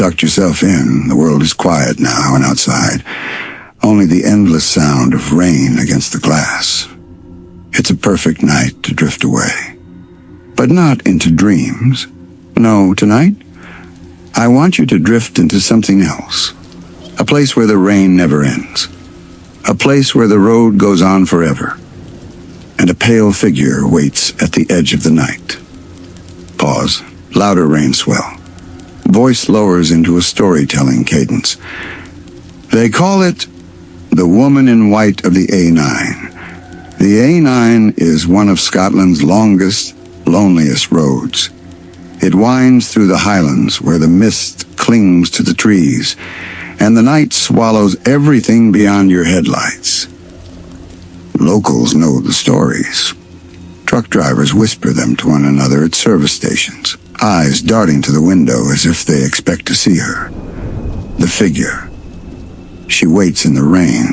tucked yourself in. The world is quiet now, and outside, only the endless sound of rain against the glass. It's a perfect night to drift away. But not into dreams. No, tonight, I want you to drift into something else. A place where the rain never ends. A place where the road goes on forever. And a pale figure waits at the edge of the night. Pause. Louder rain swell. Voice lowers into a storytelling cadence. They call it the Woman in White of the A9. The A9 is one of Scotland's longest, loneliest roads. It winds through the Highlands where the mist clings to the trees, and the night swallows everything beyond your headlights. Locals know the stories. Truck drivers whisper them to one another at service stations, eyes darting to the window as if they expect to see her. The figure. She waits in the rain.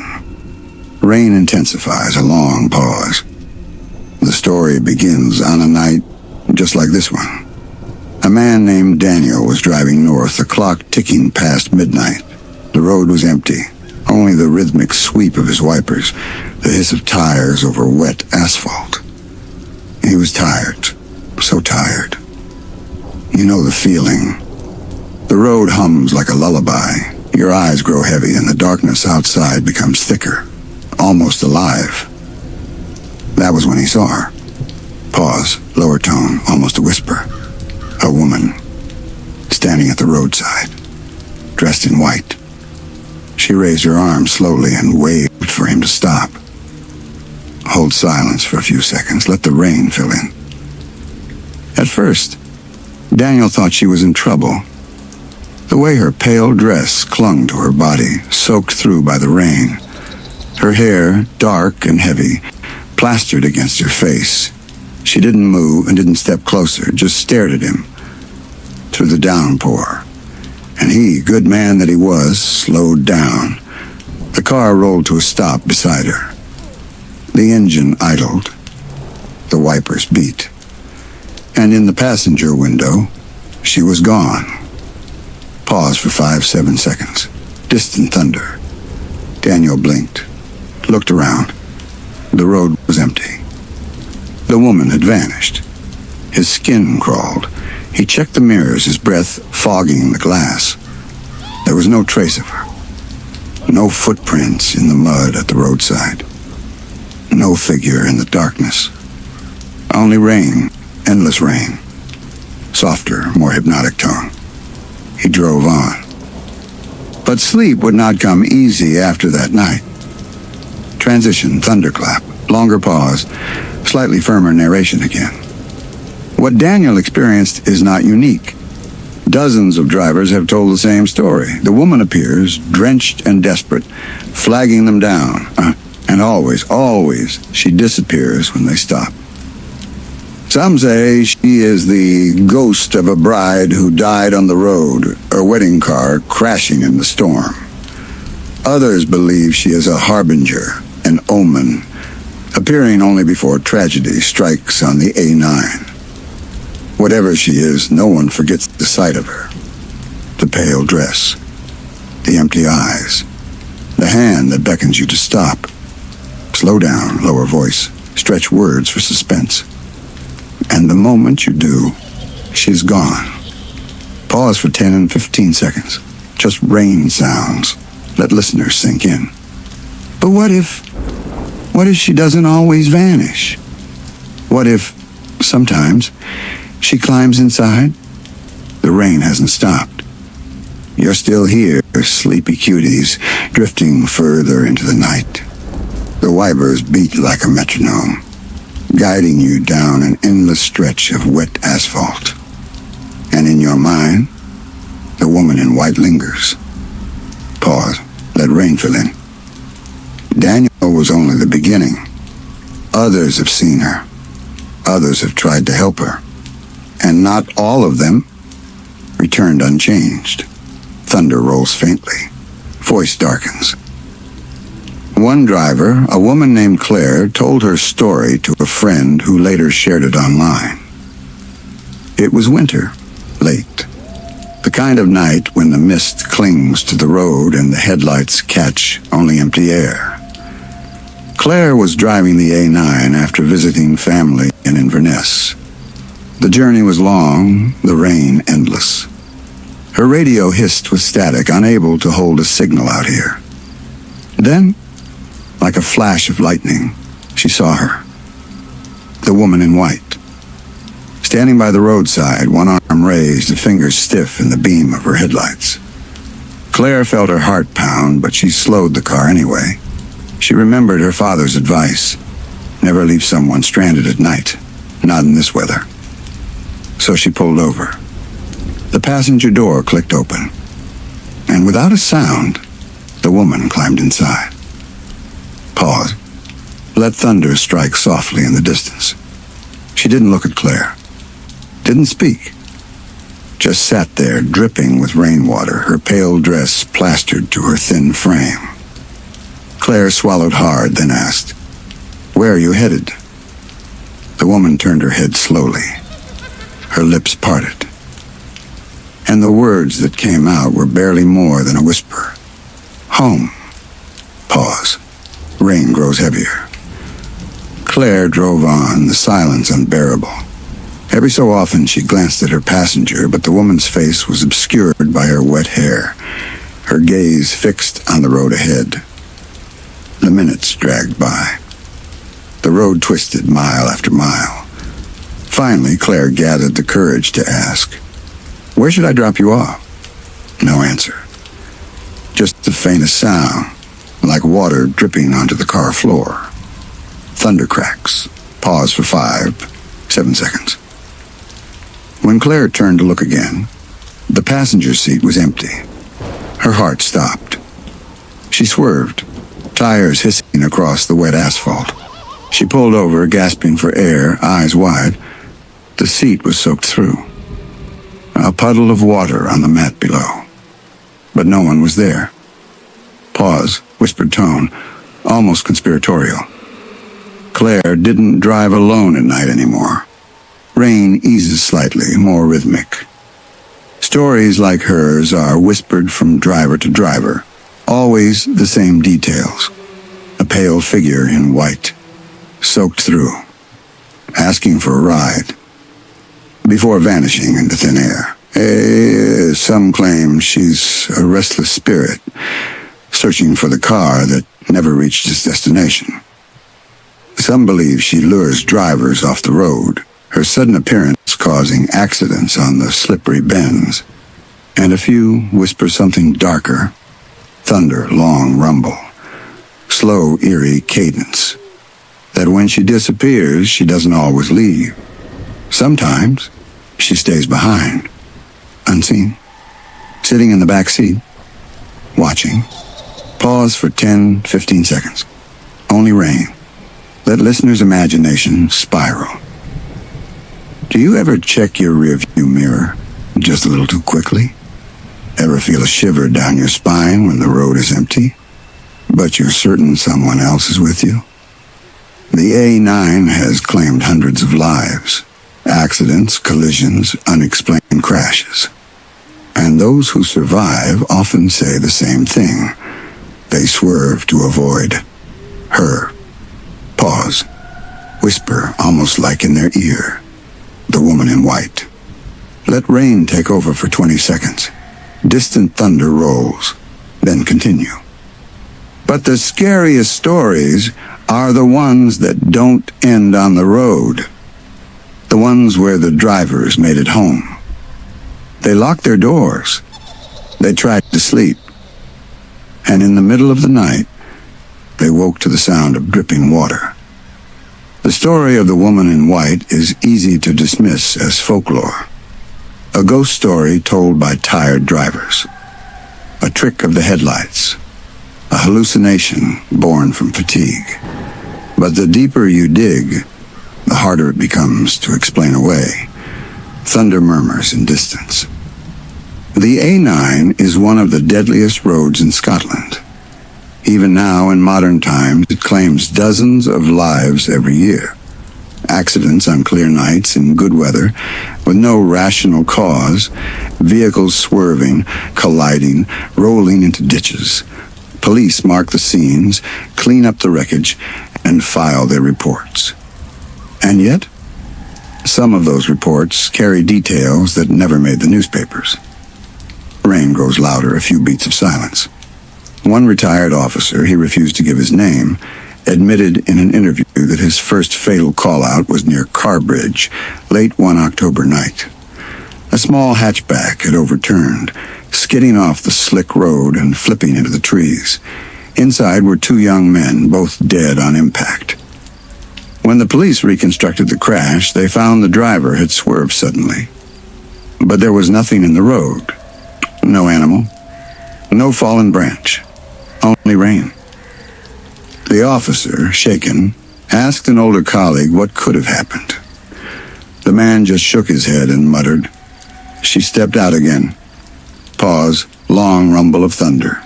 Rain intensifies, a long pause. The story begins on a night just like this one. A man named Daniel was driving north, the clock ticking past midnight. The road was empty, only the rhythmic sweep of his wipers, the hiss of tires over wet asphalt. He was tired, so tired. You know the feeling. The road hums like a lullaby. Your eyes grow heavy and the darkness outside becomes thicker, almost alive. That was when he saw her. Pause, lower tone, almost a whisper. A woman, standing at the roadside, dressed in white. She raised her arm slowly and waved for him to stop. Hold silence for a few seconds. Let the rain fill in. At first, Daniel thought she was in trouble. The way her pale dress clung to her body, soaked through by the rain. Her hair, dark and heavy, plastered against her face. She didn't move and didn't step closer, just stared at him through the downpour. And he, good man that he was, slowed down. The car rolled to a stop beside her. The engine idled. The wipers beat. And in the passenger window, she was gone. Pause for 7 seconds. Distant thunder. Daniel blinked, looked around. The road was empty. The woman had vanished. His skin crawled. He checked the mirrors, his breath fogging the glass. There was no trace of her. No footprints in the mud at the roadside. No figure in the darkness. Only rain, endless rain. Softer, more hypnotic tone. He drove on. But sleep would not come easy after that night. Transition, thunderclap, longer pause, slightly firmer narration again. What Daniel experienced is not unique. Dozens of drivers have told the same story. The woman appears, drenched and desperate, flagging them down. And always, she disappears when they stop. Some say she is the ghost of a bride who died on the road, her wedding car crashing in the storm. Others believe she is a harbinger, an omen, appearing only before tragedy strikes on the A9. Whatever she is, no one forgets the sight of her. The pale dress, the empty eyes, the hand that beckons you to stop. Slow down, lower voice, stretch words for suspense. And the moment you do, she's gone. Pause for 10 and 15 seconds. Just rain sounds. Let listeners sink in. But what if she doesn't always vanish? What if, sometimes, she climbs inside? The rain hasn't stopped. You're still here, sleepy cuties, drifting further into the night. The wipers beat like a metronome, guiding you down an endless stretch of wet asphalt. And in your mind, the woman in white lingers. Pause. Let rain fill in. Daniel was only the beginning. Others have seen her. Others have tried to help her. And not all of them returned unchanged. Thunder rolls faintly. Voice darkens. One driver, a woman named Claire, told her story to a friend who later shared it online. It was winter, late. The kind of night when the mist clings to the road and the headlights catch only empty air. Claire was driving the A9 after visiting family in Inverness. The journey was long, the rain endless. Her radio hissed with static, unable to hold a signal out here. Then, like a flash of lightning, she saw her. The woman in white. Standing by the roadside, one arm raised, a finger stiff in the beam of her headlights. Claire felt her heart pound, but she slowed the car anyway. She remembered her father's advice. Never leave someone stranded at night, not in this weather. So she pulled over. The passenger door clicked open, and without a sound, the woman climbed inside. Pause. Let thunder strike softly in the distance. She didn't look at Claire. Didn't speak. Just sat there, dripping with rainwater, her pale dress plastered to her thin frame. Claire swallowed hard, then asked, "Where are you headed?" The woman turned her head slowly. Her lips parted. And the words that came out were barely more than a whisper. "Home." Pause. Rain grows heavier. Claire drove on, the silence unbearable. Every so often she glanced at her passenger, but the woman's face was obscured by her wet hair, her gaze fixed on the road ahead. The minutes dragged by. The road twisted mile after mile. Finally, Claire gathered the courage to ask, "Where should I drop you off?" No answer. Just the faintest sound, like water dripping onto the car floor. Thunder cracks. Pause for 5, 7 seconds. When Claire turned to look again, the passenger seat was empty. Her heart stopped. She swerved, tires hissing across the wet asphalt. She pulled over, gasping for air, eyes wide. The seat was soaked through. A puddle of water on the mat below. But no one was there. Pause, whispered tone, almost conspiratorial. Claire didn't drive alone at night anymore. Rain eases slightly, more rhythmic. Stories like hers are whispered from driver to driver, always the same details. A pale figure in white, soaked through, asking for a ride, before vanishing into thin air. Some claim she's a restless spirit, searching for the car that never reached its destination. Some believe she lures drivers off the road, her sudden appearance causing accidents on the slippery bends. And a few whisper something darker. Thunder, long rumble. Slow, eerie cadence. That when she disappears, she doesn't always leave. Sometimes, she stays behind, unseen, sitting in the back seat, watching. Pause for 10, 15 seconds. Only rain. Let listeners' imagination spiral. Do you ever check your rearview mirror just a little too quickly? Ever feel a shiver down your spine when the road is empty, but you're certain someone else is with you? The A9 has claimed hundreds of lives. Accidents, collisions, unexplained crashes. And those who survive often say the same thing. They swerve to avoid her. Pause. Whisper, almost like in their ear. The woman in white. Let rain take over for 20 seconds. Distant thunder rolls, then continue. But the scariest stories are the ones that don't end on the road. The ones where the drivers made it home. They locked their doors. They tried to sleep. And in the middle of the night, they woke to the sound of dripping water. The story of the woman in white is easy to dismiss as folklore. A ghost story told by tired drivers. A trick of the headlights. A hallucination born from fatigue. But the deeper you dig, the harder it becomes to explain away. Thunder murmurs in distance. The A9 is one of the deadliest roads in Scotland. Even now, in modern times, it claims dozens of lives every year. accidents on clear nights in good weather, with no rational cause, vehicles swerving, colliding, rolling into ditches. Police mark the scenes, clean up the wreckage, and file their reports. And yet, some of those reports carry details that never made the newspapers. Rain grows louder, a few beats of silence. One retired officer, he refused to give his name, admitted in an interview that his first fatal call-out was near Carbridge, late one October night. A small hatchback had overturned, skidding off the slick road and flipping into the trees. Inside were two young men, both dead on impact. When the police reconstructed the crash, they found the driver had swerved suddenly. But there was nothing in the road. No animal, no fallen branch, only rain. The officer, shaken, asked an older colleague what could have happened. The man just shook his head and muttered. She stepped out again. Pause, long rumble of thunder.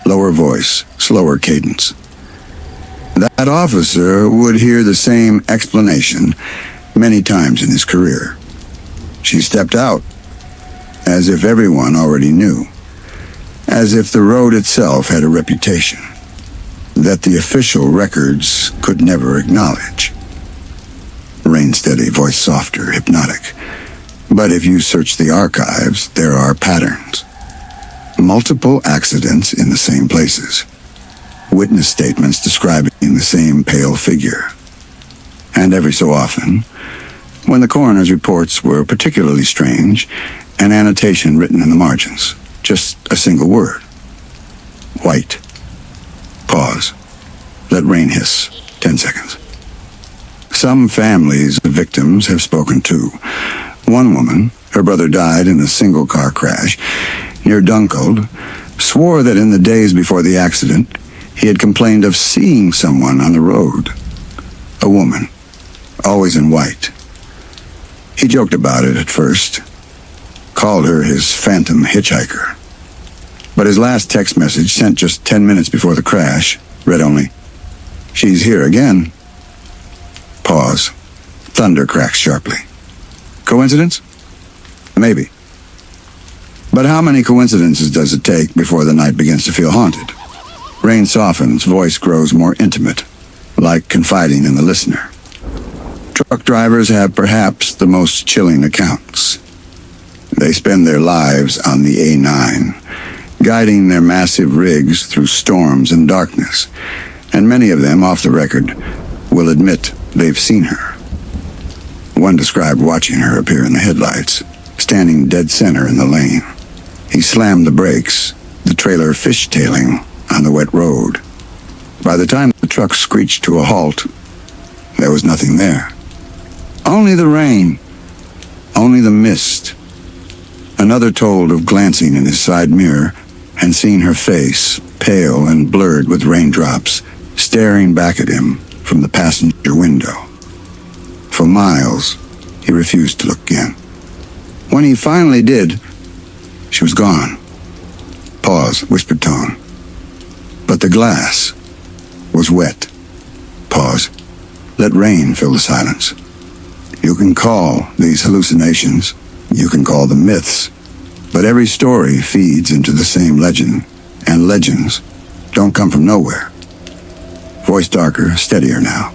Lower voice, slower cadence. That officer would hear the same explanation many times in his career. She stepped out, as if everyone already knew. As if the road itself had a reputation that the official records could never acknowledge. Rain steady, voice softer, hypnotic. But if you search the archives, there are patterns. Multiple accidents in the same places. Witness statements describing the same pale figure. And every so often, when the coroner's reports were particularly strange, an annotation written in the margins. Just a single word. White. Pause. Let rain hiss. 10 seconds. Some families of victims have spoken too. One woman, her brother died in a single-car crash near Dunkeld, swore that in the days before the accident, he had complained of seeing someone on the road. A woman, always in white. He joked about it at first, called her his phantom hitchhiker. But his last text message, sent just 10 minutes before the crash, read only, "She's here again." Pause. Thunder cracks sharply. Coincidence? Maybe. But how many coincidences does it take before the night begins to feel haunted? Rain softens, voice grows more intimate, like confiding in the listener. Truck drivers have perhaps the most chilling accounts. They spend their lives on the A9, guiding their massive rigs through storms and darkness, and many of them, off the record, will admit they've seen her. One described watching her appear in the headlights, standing dead center in the lane. He slammed the brakes, the trailer fishtailing on the wet road. By the time the truck screeched to a halt, there was nothing there. Only the rain, only the mist. Another told of glancing in his side mirror and seeing her face, pale and blurred with raindrops, staring back at him from the passenger window. For miles, he refused to look again. When he finally did, she was gone. Pause, whispered tone. But the glass was wet. Pause. Let rain fill the silence. You can call these hallucinations, you can call them myths, but every story feeds into the same legend, and legends don't come from nowhere. Voice darker, steadier now.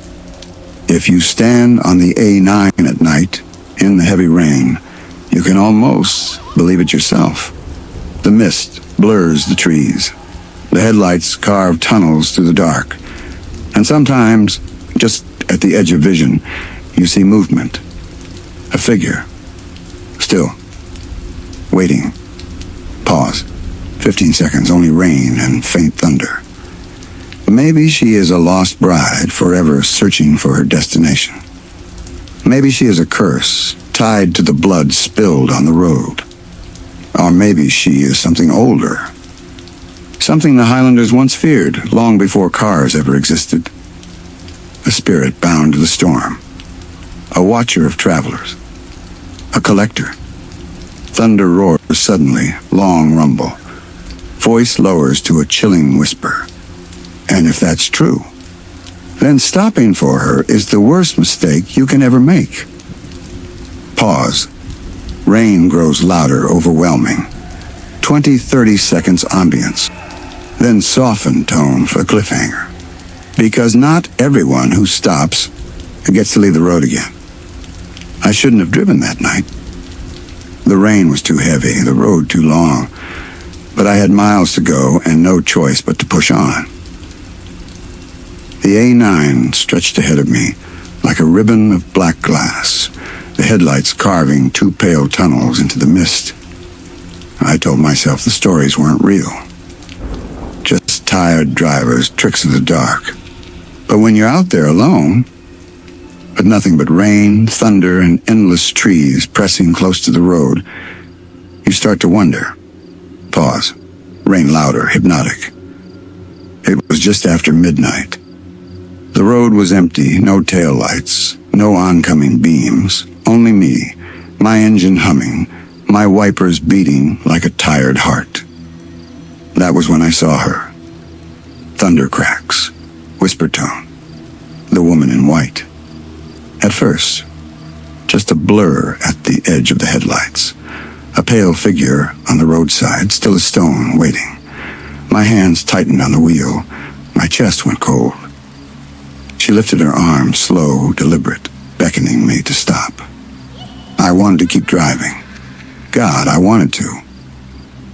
If you stand on the A9 at night, in the heavy rain, you can almost believe it yourself. The mist blurs the trees. The headlights carve tunnels through the dark. And sometimes, just at the edge of vision, you see movement. A figure. Still. Waiting. Pause. 15 seconds, only rain and faint thunder. Maybe she is a lost bride, forever searching for her destination. Maybe she is a curse, tied to the blood spilled on the road. Or maybe she is something older. Something the Highlanders once feared, long before cars ever existed. A spirit bound to the storm. A watcher of travelers. A collector. Thunder roars suddenly, long rumble. Voice lowers to a chilling whisper. And if that's true, then stopping for her is the worst mistake you can ever make. Pause. Rain grows louder, overwhelming. 20-30 seconds ambience. Then softened tone for cliffhanger. Because not everyone who stops gets to leave the road again. I shouldn't have driven that night. The rain was too heavy, the road too long, but I had miles to go and no choice but to push on. The A9 stretched ahead of me like a ribbon of black glass, the headlights carving two pale tunnels into the mist. I told myself the stories weren't real. Just tired drivers, tricks of the dark. But when you're out there alone, with nothing but rain, thunder, and endless trees pressing close to the road, you start to wonder. Pause. Rain louder, hypnotic. It was just after midnight. The road was empty, no taillights, no oncoming beams, only me, my engine humming, my wipers beating like a tired heart. That was when I saw her. Thunder cracks, whisper tone, the woman in white. At first, just a blur at the edge of the headlights, a pale figure on the roadside, still a stone, waiting. My hands tightened on the wheel, my chest went cold. She lifted her arm, slow, deliberate, beckoning me to stop. I wanted to keep driving. God, I wanted to.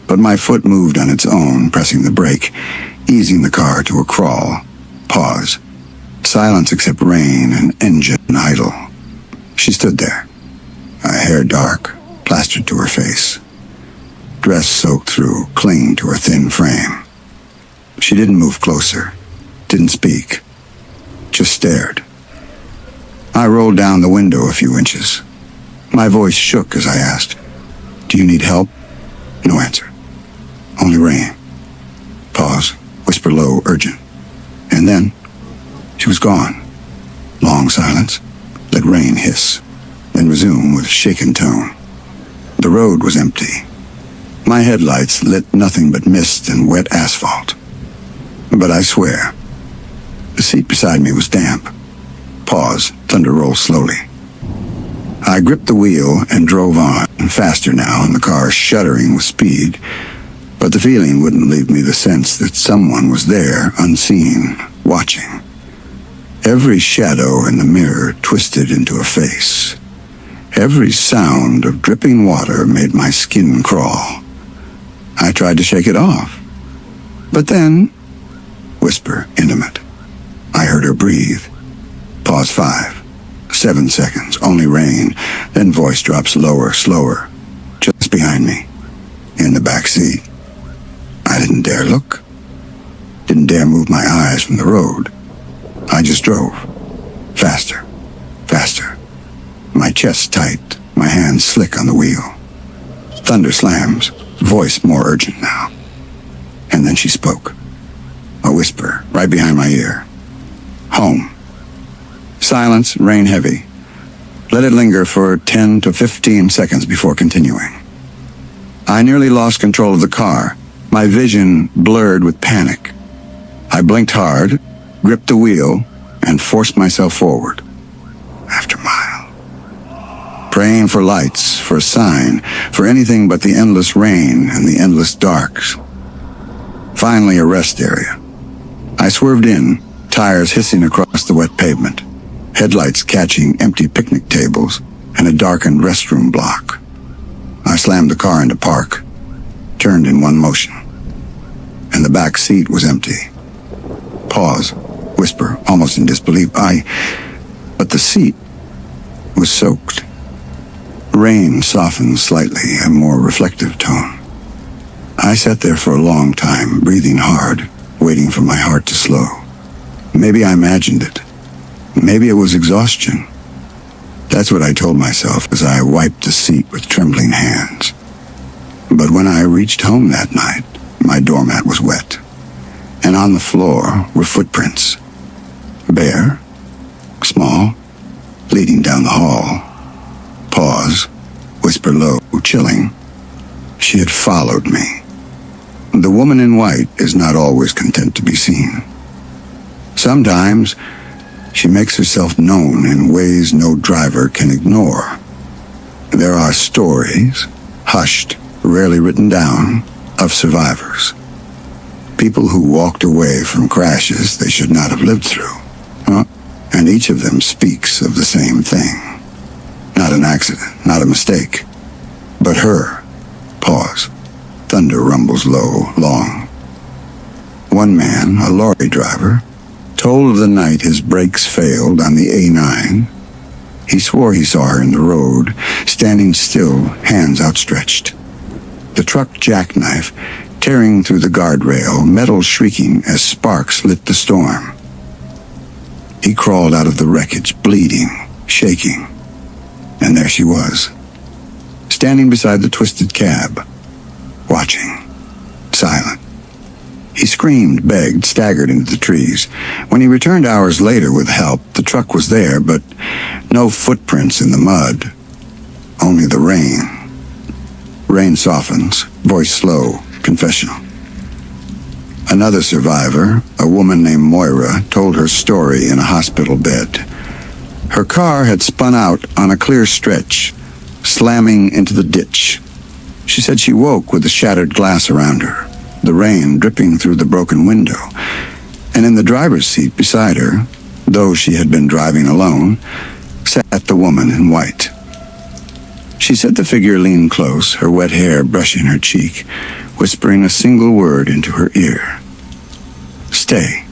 But my foot moved on its own, pressing the brake, easing the car to a crawl. Pause. Silence except rain and engine idle. She stood there, her hair dark, plastered to her face. Dress soaked through, clinging to her thin frame. She didn't move closer, didn't speak, just stared. I rolled down the window a few inches. My voice shook as I asked, "Do you need help?" No answer. Only rain. Pause, whisper low, urgent. And then she was gone. Long silence. Let rain hiss, then resume with shaken tone. The road was empty. My headlights lit nothing but mist and wet asphalt. But I swear, the seat beside me was damp. Pause, thunder rolled slowly. I gripped the wheel and drove on, faster now, and the car shuddering with speed. But the feeling wouldn't leave me the sense that someone was there, unseen, watching. Every shadow in the mirror twisted into a face. Every sound of dripping water made my skin crawl. I tried to shake it off. But then, whisper, intimate. I heard her breathe. Pause 5, 7 seconds, only rain. Then voice drops lower, slower, just behind me, in the back seat. I didn't dare look. Didn't dare move my eyes from the road. I just drove. Faster, faster. My chest tight, my hands slick on the wheel. Thunder slams, voice more urgent now. And then she spoke. A whisper, right behind my ear. Home. Silence, rain heavy. Let it linger for 10 to 15 seconds before continuing. I nearly lost control of the car, my vision blurred with panic. I blinked hard, gripped the wheel, and forced myself forward. After mile. Praying for lights, for a sign, for anything but the endless rain and the endless darks. Finally, a rest area. I swerved in, tires hissing across the wet pavement, headlights catching empty picnic tables and a darkened restroom block. I slammed the car into park, turned in one motion, and the back seat was empty. Pause, whisper, almost in disbelief. But the seat was soaked. Rain softened slightly, a more reflective tone. I sat there for a long time, breathing hard, waiting for my heart to slow. Maybe I imagined it. Maybe it was exhaustion. That's what I told myself as I wiped the seat with trembling hands. But when I reached home that night, my doormat was wet, and on the floor were footprints. Bare, small, leading down the hall. Pause, whisper low, chilling. She had followed me. The woman in white is not always content to be seen. Sometimes She makes herself known in ways no driver can ignore. There are stories, hushed, rarely written down, of survivors. People who walked away from crashes they should not have lived through. And each of them speaks of the same thing. Not an accident, not a mistake, but her. Pause. Thunder rumbles low, long. One man, a lorry driver, told of the night his brakes failed on the A9. He swore he saw her in the road, standing still, hands outstretched. The truck jackknife, tearing through the guardrail, metal shrieking as sparks lit the storm. He crawled out of the wreckage, bleeding, shaking. And there she was, standing beside the twisted cab, watching, silent. He screamed, begged, staggered into the trees. When he returned hours later with help, the truck was there, but no footprints in the mud. Only the rain. Rain softens, voice slow, confessional. Another survivor, a woman named Moira, told her story in a hospital bed. Her car had spun out on a clear stretch, slamming into the ditch. She said she woke with the shattered glass around her, the rain dripping through the broken window, and in the driver's seat beside her, though she had been driving alone, sat the woman in white. She said the figure leaned close, her wet hair brushing her cheek, whispering a single word into her ear. Stay.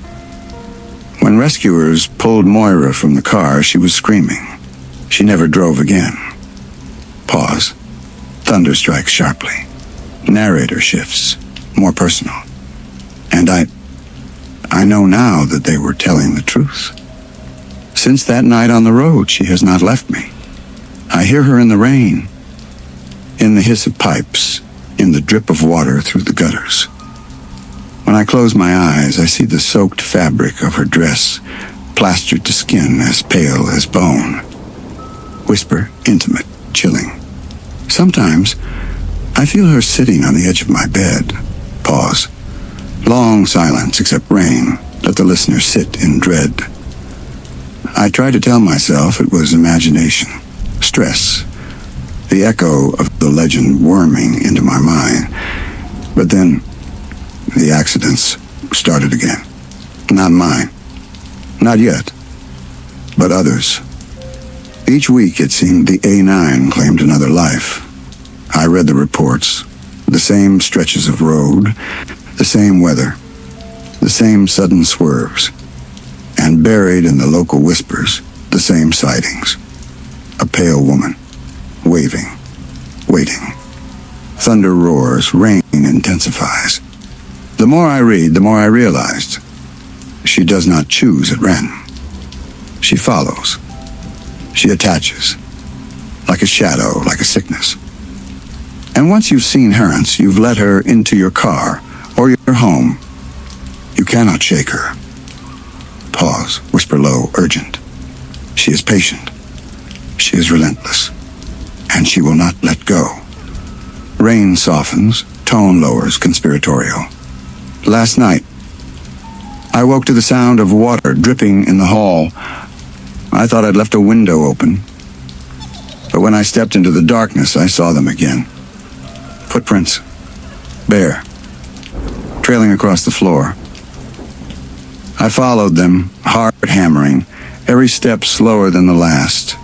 When rescuers pulled Moira from the car, she was screaming. She never drove again. Pause. Thunder strikes sharply. Narrator shifts, more personal. And I know now that they were telling the truth. Since that night on the road, she has not left me. I hear her in the rain, in the hiss of pipes, in the drip of water through the gutters. When I close my eyes, I see the soaked fabric of her dress, plastered to skin as pale as bone. Whisper, intimate, chilling. Sometimes, I feel her sitting on the edge of my bed. Pause. Long silence except rain. Let the listener sit in dread. I try to tell myself it was imagination, stress, the echo of the legend worming into my mind. But then, the accidents started again. Not mine. Not yet. But others. Each week, it seemed, the A9 claimed another life. I read the reports. The same stretches of road, the same weather, the same sudden swerves. And buried in the local whispers, the same sightings. A pale woman, waving, waiting. Thunder roars, rain intensifies. The more I read, the more I realized. She does not choose at random. She follows. She attaches. Like a shadow, like a sickness. And once you've seen her, you've let her into your car or your home. You cannot shake her. Pause, whisper low, urgent. She is patient. She is relentless. And she will not let go. Rain softens, tone lowers, conspiratorial. Last night, I woke to the sound of water dripping in the hall. I thought I'd left a window open. But when I stepped into the darkness, I saw them again. Footprints. Bare. Trailing across the floor. I followed them, hard hammering, every step slower than the last.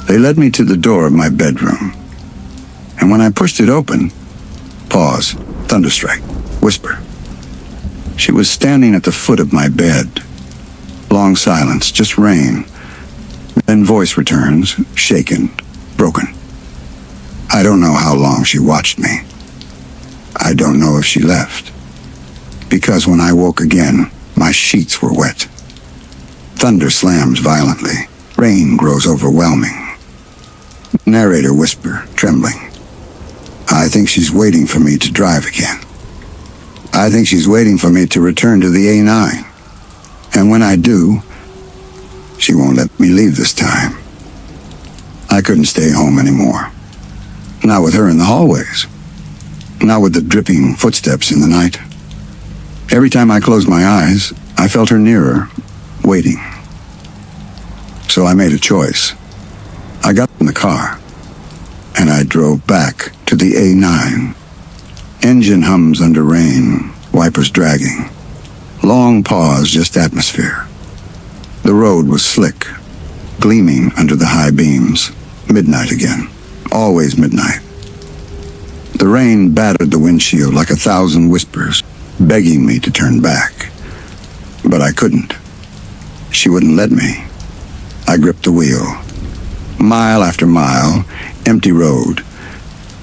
They led me to the door of my bedroom. And when I pushed it open, pause, thunderstrike, whisper. She was standing at the foot of my bed. Long silence, just rain. Then voice returns, shaken, broken. I don't know how long she watched me. I don't know if she left. Because when I woke again, my sheets were wet. Thunder slams violently. Rain grows overwhelming. Narrator whisper, trembling. I think she's waiting for me to drive again. I think she's waiting for me to return to the A9. And when I do, she won't let me leave this time. I couldn't stay home anymore. Not with her in the hallways. Not with the dripping footsteps in the night. Every time I closed my eyes, I felt her nearer, waiting. So I made a choice. I got in the car, and I drove back to the A9. Engine hums under rain, wipers dragging. Long pause, just atmosphere. The road was slick, gleaming under the high beams. Midnight again. Always midnight. The rain battered the windshield like 1,000 whispers, begging me to turn back. But I couldn't. She wouldn't let me. I gripped the wheel. Mile after mile, empty road.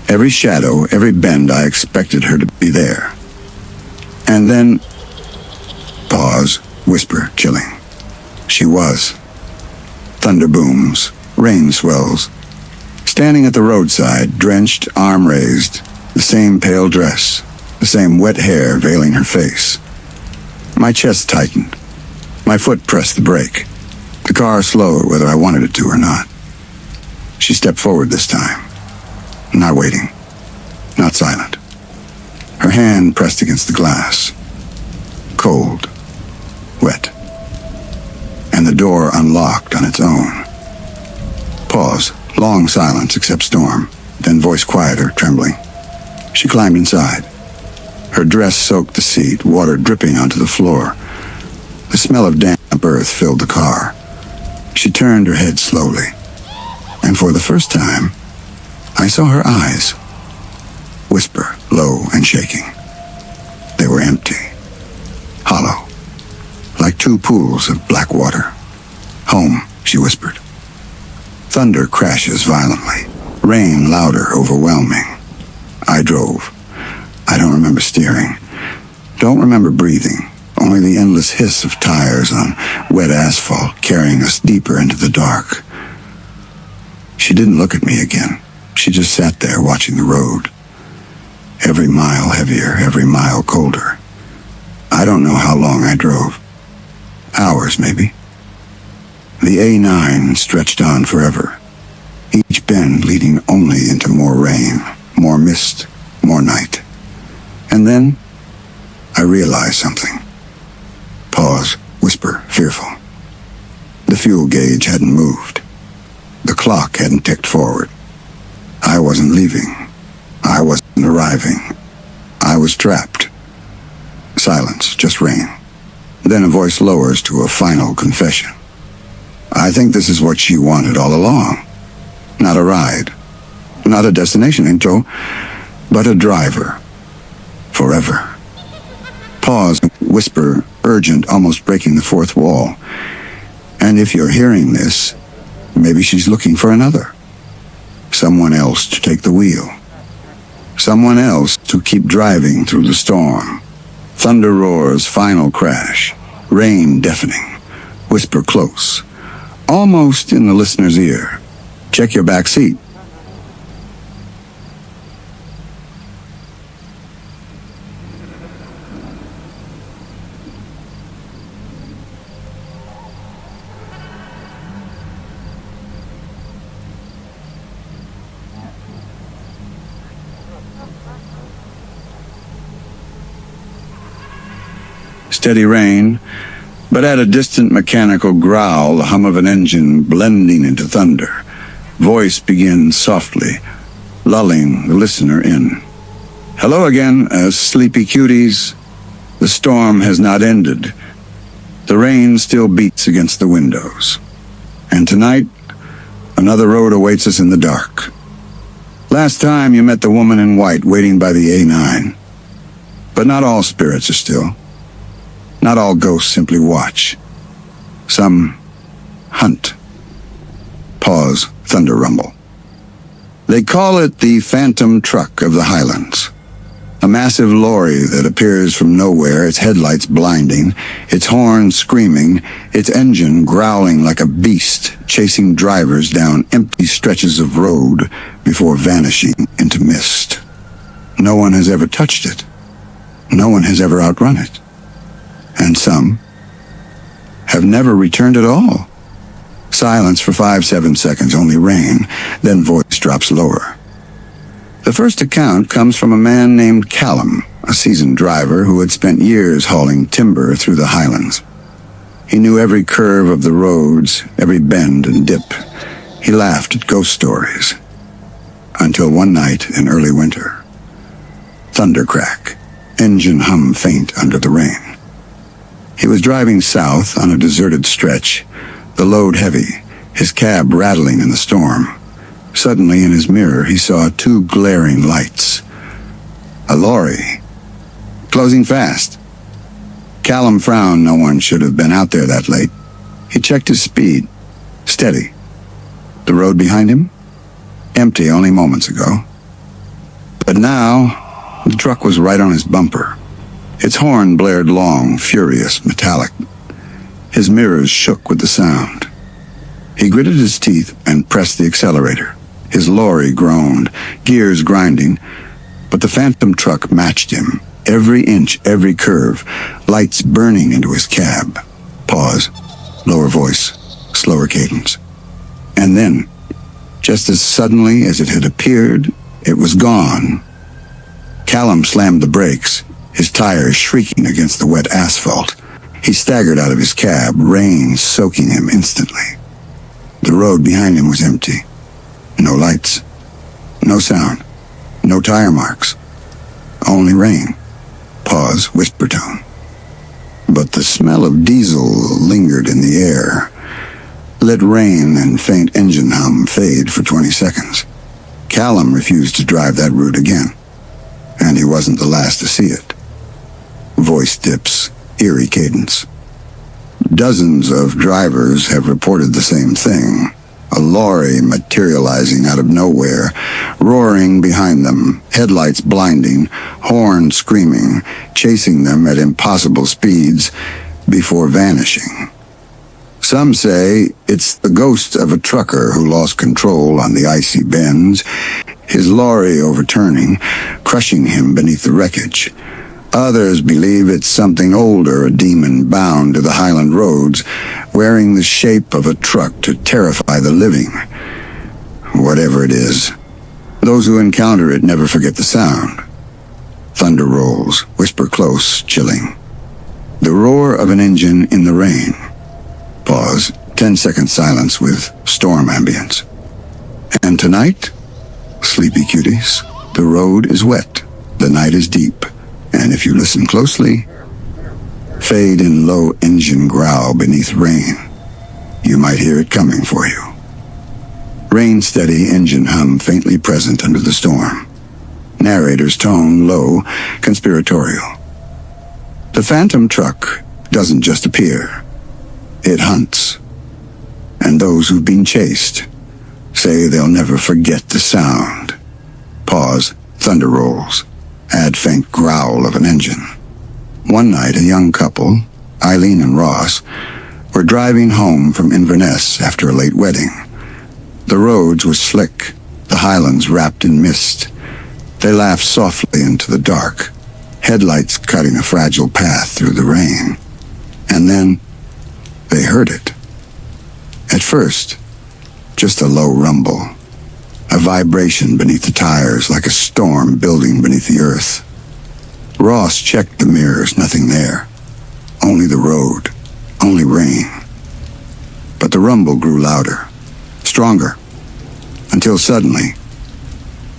Every shadow, every bend, I expected her to be there. And then... Pause, whisper, chilling. She was. Thunder booms, rain swells. Standing at the roadside, drenched, arm raised, the same pale dress, the same wet hair veiling her face. My chest tightened. My foot pressed the brake. The car slowed whether I wanted it to or not. She stepped forward this time. Not waiting. Not silent. Her hand pressed against the glass. Cold. Wet. And the door unlocked on its own. Pause. Long silence except storm. Then voice quieter, trembling. She climbed inside. Her dress soaked the seat, water dripping onto the floor. The smell of damp earth filled the car. She turned her head slowly. And for the first time, I saw her eyes. Whisper, low and shaking. They were empty. Hollow. Like two pools of black water. Home, she whispered. Thunder crashes violently. Rain louder, overwhelming. I drove. I don't remember steering. Don't remember breathing. Only the endless hiss of tires on wet asphalt carrying us deeper into the dark. She didn't look at me again. She just sat there watching the road. Every mile heavier, every mile colder. I don't know how long I drove. Hours, maybe. The A9 stretched on forever. Each bend leading only into more rain, more mist, more night. And then, I realized something. Pause, whisper, fearful. The fuel gauge hadn't moved. The clock hadn't ticked forward. I wasn't leaving. I wasn't arriving. I was trapped. Silence, just rain. Then a voice lowers to a final confession. I think this is what she wanted all along. Not a ride. Not a destination, Angel, but a driver. Forever. Pause, whisper, urgent, almost breaking the fourth wall. And if you're hearing this, maybe she's looking for another. Someone else to take the wheel. Someone else to keep driving through the storm. Thunder roars, final crash. Rain deafening. Whisper close. Almost in the listener's ear. Check your back seat. Steady rain, but at a distant mechanical growl, the hum of an engine blending into thunder. Voice begins softly, lulling the listener in. Hello again, sleepy cuties. The storm has not ended. The rain still beats against the windows. And tonight, another road awaits us in the dark. Last time you met the woman in white waiting by the A9. But not all spirits are still. Not all ghosts simply watch. Some hunt. Pause, thunder rumble. They call it the phantom truck of the Highlands. A massive lorry that appears from nowhere, its headlights blinding, its horn screaming, its engine growling like a beast, chasing drivers down empty stretches of road before vanishing into mist. No one has ever touched it. No one has ever outrun it. And some have never returned at all. Silence for 5-7 seconds, only rain, then voice drops lower. The first account comes from a man named Callum, a seasoned driver who had spent years hauling timber through the Highlands. He knew every curve of the roads, every bend and dip. He laughed at ghost stories. Until one night in early winter. Thunder crack, engine hum faint under the rain. He was driving south on a deserted stretch, the load heavy, his cab rattling in the storm. Suddenly, in his mirror, he saw two glaring lights. A lorry, closing fast. Callum frowned. No one should have been out there that late. He checked his speed. Steady. The road behind him? Empty only moments ago. But now, the truck was right on his bumper. Its horn blared long, furious, metallic. His mirrors shook with the sound. He gritted his teeth and pressed the accelerator. His lorry groaned, gears grinding, but the phantom truck matched him. Every inch, every curve, lights burning into his cab. Pause, lower voice, slower cadence. And then, just as suddenly as it had appeared, it was gone. Callum slammed the brakes, his tires shrieking against the wet asphalt. He staggered out of his cab, rain soaking him instantly. The road behind him was empty. No lights, no sound, no tire marks. Only rain. Pause, whisper tone. But the smell of diesel lingered in the air. Let rain and faint engine hum fade for 20 seconds. Callum refused to drive that route again, and he wasn't the last to see it. Voice dips, eerie cadence. Dozens of drivers have reported the same thing. A lorry materializing out of nowhere, roaring behind them, headlights blinding, horn screaming, chasing them at impossible speeds before vanishing. Some say it's the ghost of a trucker who lost control on the icy bends, his lorry overturning, crushing him beneath the wreckage. Others believe it's something older, a demon bound to the Highland roads, wearing the shape of a truck to terrify the living. Whatever it is, those who encounter it never forget the sound. Thunder rolls, whisper close, chilling. The roar of an engine in the rain. Pause, 10-second silence with storm ambience. And tonight, sleepy cuties, the road is wet, the night is deep, and if you listen closely, fade in low engine growl beneath rain. You might hear it coming for you. Rain steady, engine hum faintly present under the storm. Narrator's tone low, conspiratorial. The phantom truck doesn't just appear. It hunts. And those who've been chased say they'll never forget the sound. Pause, thunder rolls. Add faint growl of an engine. One night, a young couple, Eileen and Ross, were driving home from Inverness after a late wedding. The roads were slick, the Highlands wrapped in mist. They laughed softly into the dark, headlights cutting a fragile path through the rain. And then they heard it. At first, just a low rumble, a vibration beneath the tires like a storm building beneath the earth. Ross checked the mirrors, nothing there. Only the road, only rain. But the rumble grew louder, stronger, until suddenly,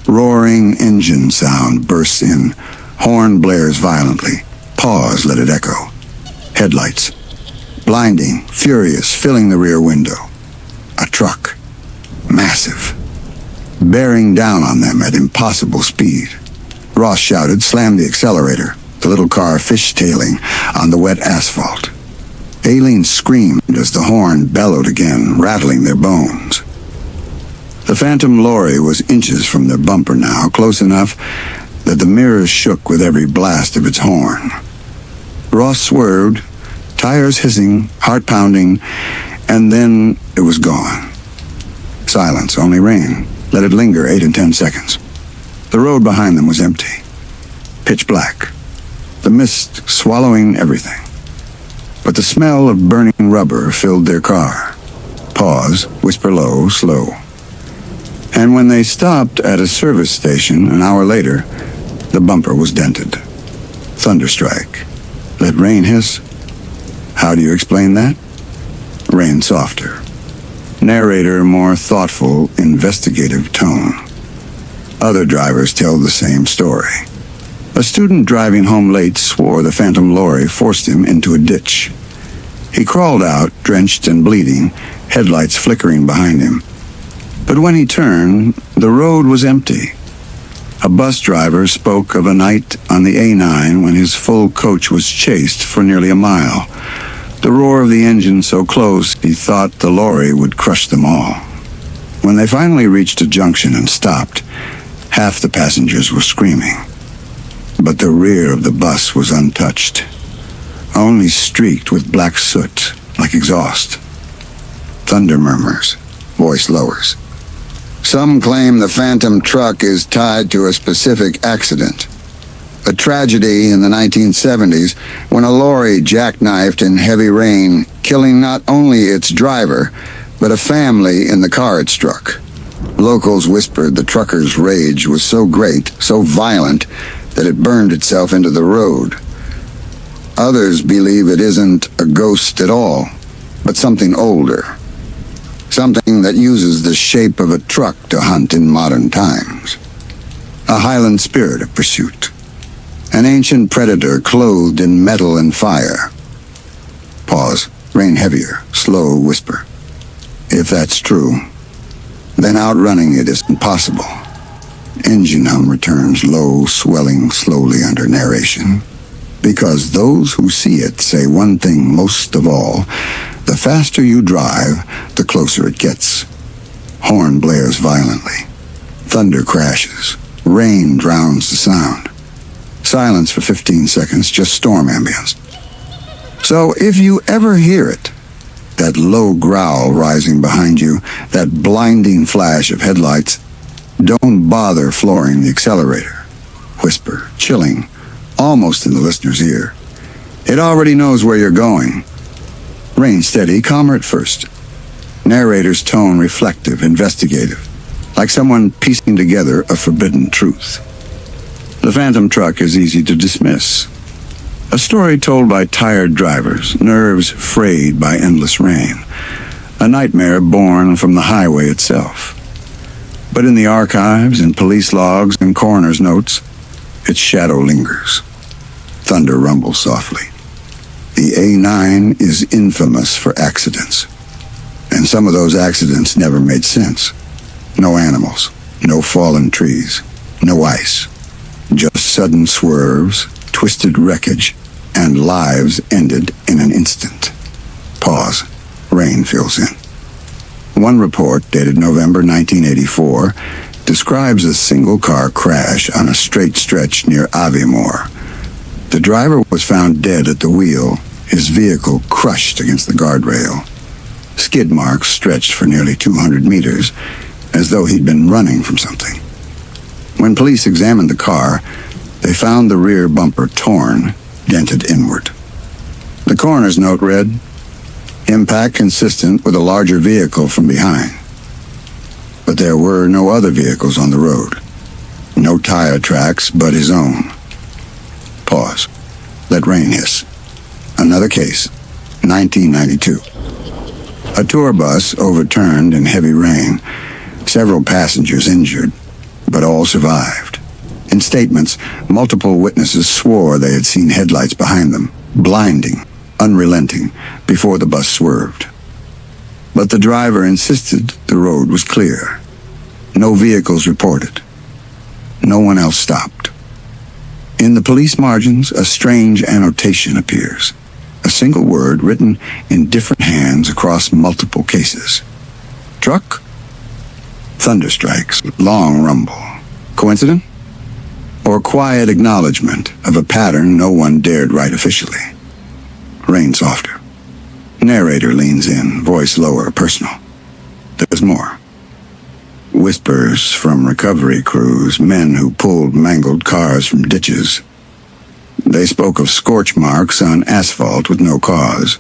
roaring engine sound bursts in, horn blares violently. Pause, let it echo. Headlights, blinding, furious, filling the rear window. A truck, massive, bearing down on them at impossible speed. Ross shouted, slammed the accelerator, the little car fishtailing on the wet asphalt. Aileen screamed as the horn bellowed again, rattling their bones. The phantom lorry was inches from their bumper now, close enough that the mirrors shook with every blast of its horn. Ross swerved, tires hissing, heart pounding, and then it was gone. Silence, only rain. Let it linger 8 and 10 seconds. The road behind them was empty. Pitch black. The mist swallowing everything. But the smell of burning rubber filled their car. Pause, whisper low, slow. And when they stopped at a service station an hour later, the bumper was dented. Thunderstrike. Let rain hiss. How do you explain that? Rain softer. Narrator more thoughtful, investigative tone. Other drivers tell the same story. A student driving home late swore the phantom lorry forced him into a ditch. He crawled out, drenched and bleeding, headlights flickering behind him. But when he turned, the road was empty. A bus driver spoke of a night on the A9 when his full coach was chased for nearly a mile. The roar of the engine so close, he thought the lorry would crush them all. When they finally reached a junction and stopped, half the passengers were screaming. But the rear of the bus was untouched, only streaked with black soot, like exhaust. Thunder murmurs, voice lowers. Some claim the phantom truck is tied to a specific accident. A tragedy in the 1970s when a lorry jackknifed in heavy rain, killing not only its driver, but a family in the car it struck. Locals whispered the trucker's rage was so great, so violent, that it burned itself into the road. Others believe it isn't a ghost at all, but something older. Something that uses the shape of a truck to hunt in modern times. A Highland spirit of pursuit. An ancient predator clothed in metal and fire. Pause. Rain heavier. Slow whisper. If that's true, then outrunning it is impossible. Engine hum returns low, swelling slowly under narration. Because those who see it say one thing most of all: the faster you drive, the closer it gets. Horn blares violently. Thunder crashes. Rain drowns the sound. Silence for 15 seconds, just storm ambience. So if you ever hear it, that low growl rising behind you, that blinding flash of headlights, don't bother flooring the accelerator. Whisper, chilling, almost in the listener's ear. It already knows where you're going. Rain steady, calmer at first. Narrator's tone reflective, investigative, like someone piecing together a forbidden truth. The phantom truck is easy to dismiss. A story told by tired drivers, nerves frayed by endless rain. A nightmare born from the highway itself. But in the archives, in police logs, and coroner's notes, its shadow lingers. Thunder rumbles softly. The A9 is infamous for accidents. And some of those accidents never made sense. No animals, no fallen trees, no ice. Just sudden swerves, twisted wreckage, and lives ended in an instant. Pause. Rain fills in. One report, dated November 1984, describes a single-car crash on a straight stretch near Aviemore. The driver was found dead at the wheel, his vehicle crushed against the guardrail. Skid marks stretched for nearly 200 meters, as though he'd been running from something. When police examined the car, they found the rear bumper torn, dented inward. The coroner's note read, "Impact consistent with a larger vehicle from behind." But there were no other vehicles on the road. No tire tracks but his own. Pause. Let rain hiss. Another case, 1992. A tour bus overturned in heavy rain. Several passengers injured, but all survived. In statements, multiple witnesses swore they had seen headlights behind them, blinding, unrelenting, before the bus swerved. But the driver insisted the road was clear. No vehicles reported. No one else stopped. In the police margins, a strange annotation appears. A single word written in different hands across multiple cases. Truck? Thunder strikes, long rumble. Coincident? Or quiet acknowledgement of a pattern no one dared write officially? Rain softer. Narrator leans in, voice lower, personal. There's more. Whispers from recovery crews, men who pulled mangled cars from ditches. They spoke of scorch marks on asphalt with no cause.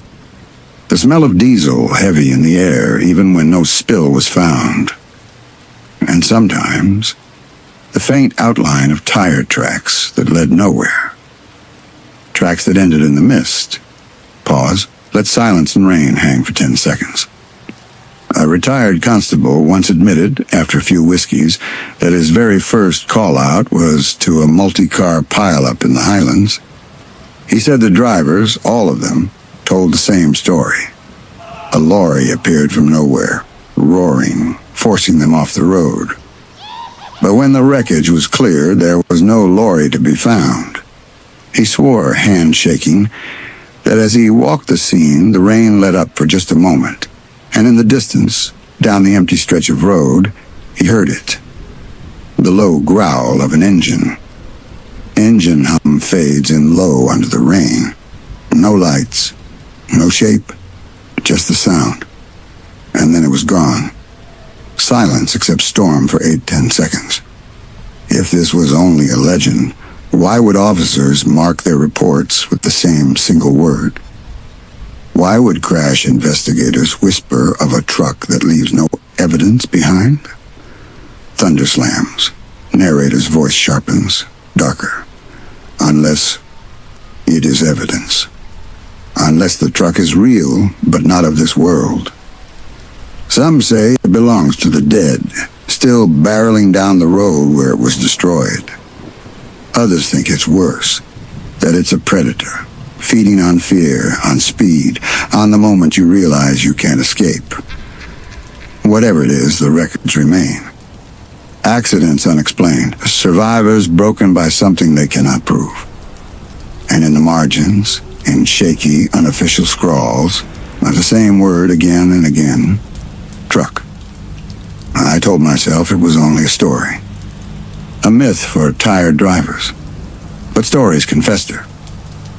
The smell of diesel heavy in the air, even when no spill was found. And sometimes, the faint outline of tire tracks that led nowhere. Tracks that ended in the mist. Pause. let silence and rain hang for 10 seconds. A retired constable once admitted, after a few whiskeys, that his very first call-out was to a multi-car pile-up in the Highlands. He said the drivers, all of them, told the same story. A lorry appeared from nowhere, roaring, forcing them off the road. But when the wreckage was cleared, there was no lorry to be found. He swore, hand-shaking, that as he walked the scene, the rain let up for just a moment, and in the distance, down the empty stretch of road, he heard it. The low growl of an engine. Engine hum fades in low under the rain. No lights, no shape, just the sound. And then it was gone. Silence except storm for 8-10 seconds. If this was only a legend, why would officers mark their reports with the same single word? Why would crash investigators whisper of a truck that leaves no evidence behind? Thunder slams. Narrator's voice sharpens, darker. Unless it is evidence. Unless the truck is real, but not of this world. Some say it belongs to the dead, still barreling down the road where it was destroyed. Others think it's worse, that it's a predator, feeding on fear, on speed, on the moment you realize you can't escape. Whatever it is, the records remain. Accidents unexplained, survivors broken by something they cannot prove. And in the margins, in shaky, unofficial scrawls, the same word again and again, truck. I told myself it was only a story. A myth for tired drivers. But stories can fester.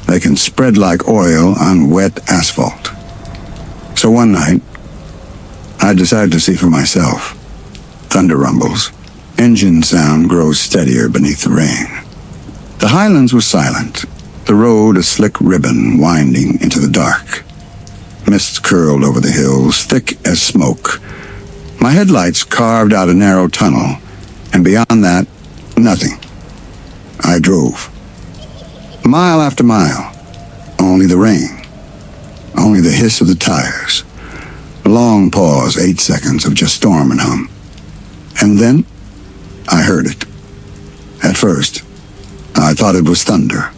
They can spread like oil on wet asphalt. So one night, I decided to see for myself. Thunder rumbles. Engine sound grows steadier beneath the rain. The Highlands was silent. The road a slick ribbon winding into the dark. Mists curled over the hills, thick as smoke. My headlights carved out a narrow tunnel, and beyond that, nothing. I drove. Mile after mile. Only the rain. Only the hiss of the tires. A long pause, 8 seconds of just storm and hum. And then, I heard it. At first, I thought it was thunder.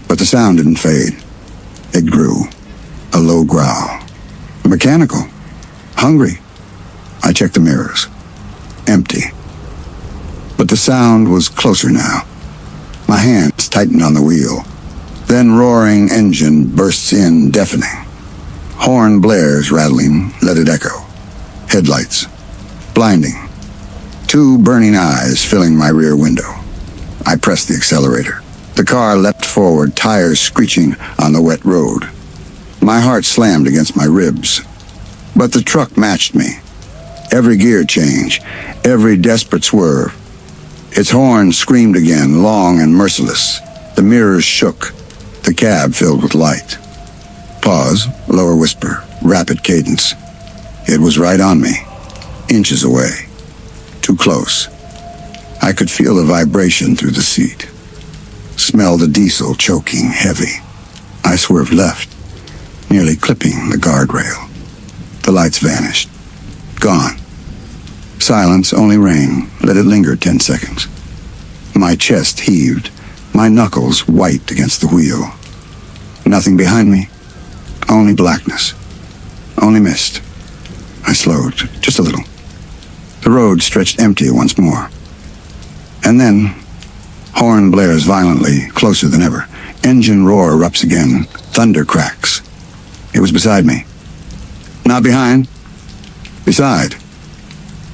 But the sound didn't fade. It grew. A low growl. Mechanical. Hungry. I checked the mirrors. Empty. But the sound was closer now. My hands tightened on the wheel. Then roaring engine bursts in, deafening. Horn blares, rattling, let it echo. Headlights. Blinding. 2 burning eyes filling my rear window. I pressed the accelerator. The car leapt forward, tires screeching on the wet road. My heart slammed against my ribs. But the truck matched me. Every gear change, every desperate swerve. Its horn screamed again, long and merciless. The mirrors shook. The cab filled with light. Pause, lower whisper, rapid cadence. It was right on me, inches away. Too close. I could feel the vibration through the seat. Smell the diesel choking, heavy. I swerved left, nearly clipping the guardrail. The lights vanished. Gone. Silence, only rain. Let it linger 10 seconds. My chest heaved, my knuckles white against the wheel. Nothing behind me. Only blackness. Only mist. I slowed, just a little. The road stretched empty once more. And then, horn blares violently, closer than ever. Engine roar erupts again. Thunder cracks. It was beside me. Not behind. Beside.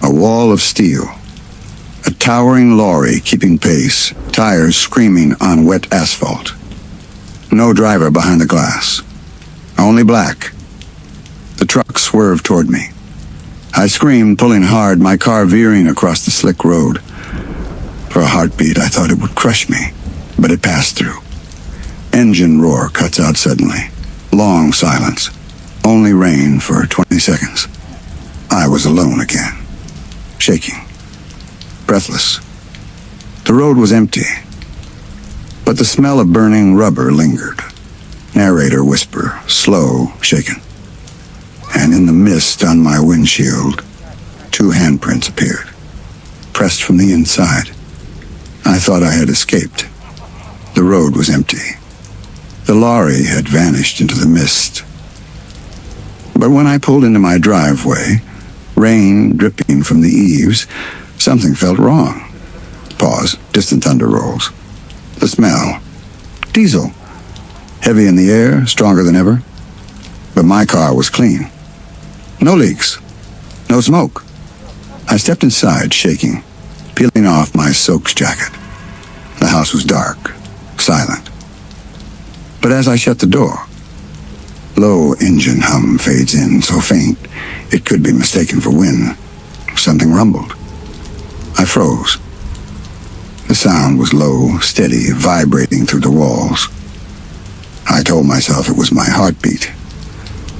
A wall of steel. A towering lorry keeping pace, tires screaming on wet asphalt. No driver behind the glass. Only black. The truck swerved toward me. I screamed, pulling hard, my car veering across the slick road. For a heartbeat, I thought it would crush me, but it passed through. Engine roar cuts out suddenly. Long silence. Only rain for 20 seconds. I was alone again. Shaking. Breathless. The road was empty, but the smell of burning rubber lingered. Narrator whisper, slow, shaken. And in the mist on my windshield, 2 handprints appeared, pressed from the inside. I thought I had escaped. The road was empty. The lorry had vanished into the mist. But when I pulled into my driveway, rain dripping from the eaves, something felt wrong. Pause, distant thunder rolls. The smell. Diesel. Heavy in the air, stronger than ever. But my car was clean. No leaks. No smoke. I stepped inside, shaking, peeling off my soaked jacket. The house was dark, silent. But as I shut the door, low engine hum fades in, so faint it could be mistaken for wind. Something rumbled. I froze. The sound was low, steady, vibrating through the walls. I told myself it was my heartbeat,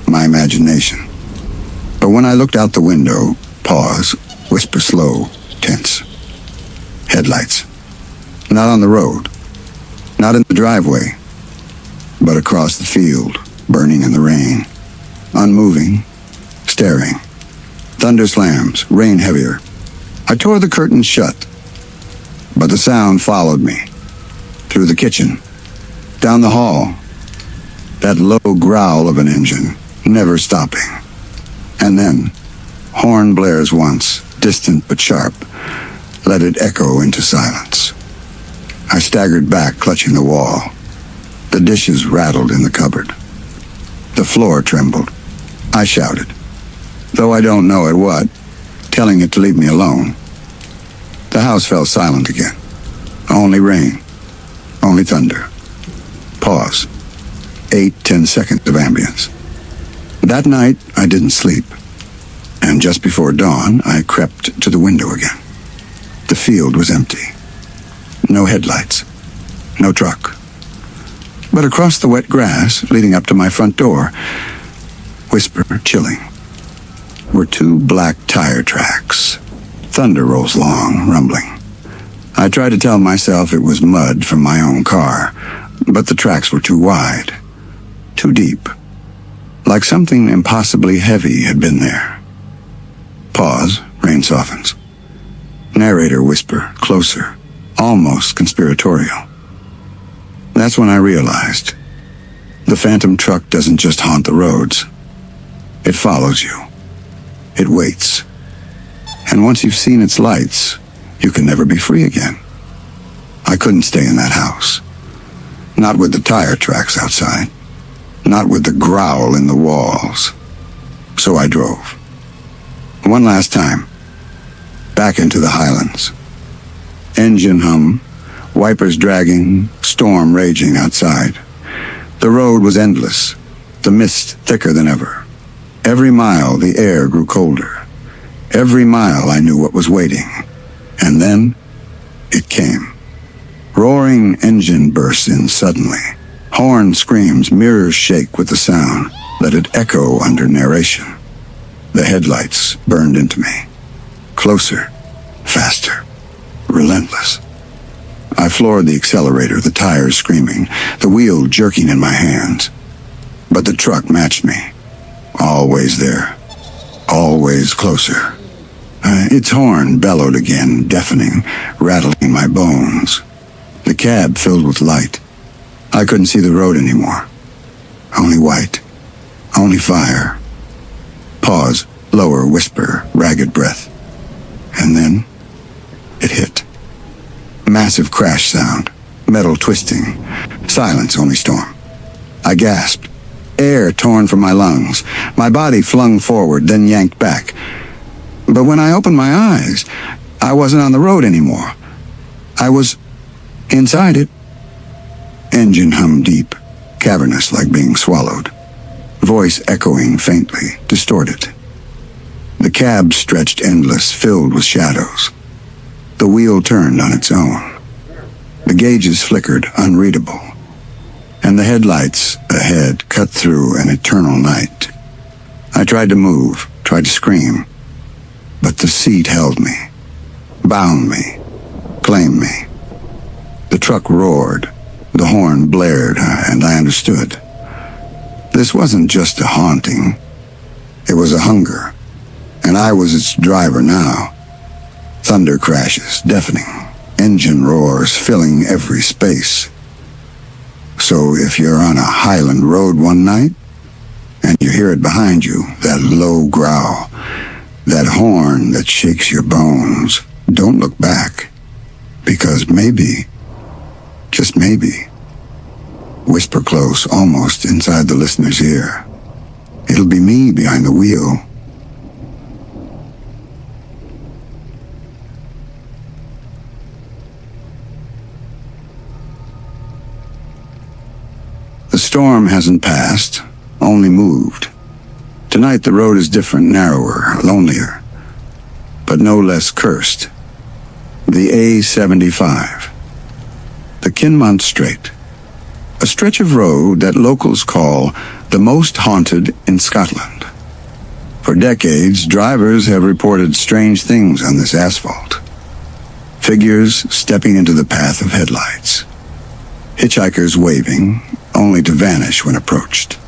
my imagination. But when I looked out the window, pause, whisper slow, tense. Headlights. Not on the road. Not in the driveway. But across the field, burning in the rain. Unmoving. Staring. Thunder slams, rain heavier. I tore the curtains shut. But the sound followed me. Through the kitchen. Down the hall. That low growl of an engine, never stopping. And then, horn blares once, distant but sharp. Let it echo into silence. I staggered back, clutching the wall. The dishes rattled in the cupboard. The floor trembled. I shouted, though I don't know at what, telling it to leave me alone. The house fell silent again. Only rain. Only thunder. Pause. 8-10 seconds of ambience. That night, I didn't sleep. And just before dawn, I crept to the window again. The field was empty. No headlights. No truck. But across the wet grass, leading up to my front door, whisper, chilling, were 2 black tire tracks. Thunder rolls long, rumbling. I tried to tell myself it was mud from my own car, but the tracks were too wide, too deep, like something impossibly heavy had been there. Pause, rain softens. Narrator whisper, closer, almost conspiratorial. That's when I realized the phantom truck doesn't just haunt the roads. It follows you. It waits. And once you've seen its lights, you can never be free again. I couldn't stay in that house. Not with the tire tracks outside. Not with the growl in the walls. So I drove. One last time. Back into the Highlands. Engine hum, wipers dragging, storm raging outside. The road was endless, the mist thicker than ever. Every mile the air grew colder. Every mile I knew what was waiting. And then it came. Roaring engine bursts in suddenly. Horn screams, mirrors shake with the sound. Let it echo under narration. The headlights burned into me. Closer, faster, relentless. I floored the accelerator, the tires screaming, the wheel jerking in my hands. But the truck matched me. Always there. Always closer. Its horn bellowed again, deafening, rattling my bones. The cab filled with light. I couldn't see the road anymore. Only white. Only fire. Pause, lower whisper, ragged breath. And then it hit. Massive crash sound. Metal twisting. Silence, only storm. I gasped. Air torn from my lungs. My body flung forward, then yanked back. But when I opened my eyes, I wasn't on the road anymore. I was inside it. Engine hum deep, cavernous like being swallowed. Voice echoing faintly, distorted. The cab stretched endless, filled with shadows. The wheel turned on its own. The gauges flickered, unreadable. And the headlights ahead cut through an eternal night. I tried to move, tried to scream. But the seat held me, bound me, claimed me. The truck roared, the horn blared, and I understood. This wasn't just a haunting. It was a hunger, and I was its driver now. Thunder crashes, deafening, engine roars filling every space. So if you're on a Highland road one night, and you hear it behind you, that low growl, that horn that shakes your bones, don't look back, because maybe, just maybe, whisper close, almost inside the listener's ear, it'll be me behind the wheel. The storm hasn't passed, only moved. Tonight the road is different, narrower, lonelier, but no less cursed. The A75. The Kinmont Strait. A stretch of road that locals call the most haunted in Scotland. For decades, drivers have reported strange things on this asphalt. Figures stepping into the path of headlights. Hitchhikers waving, only to vanish when approached.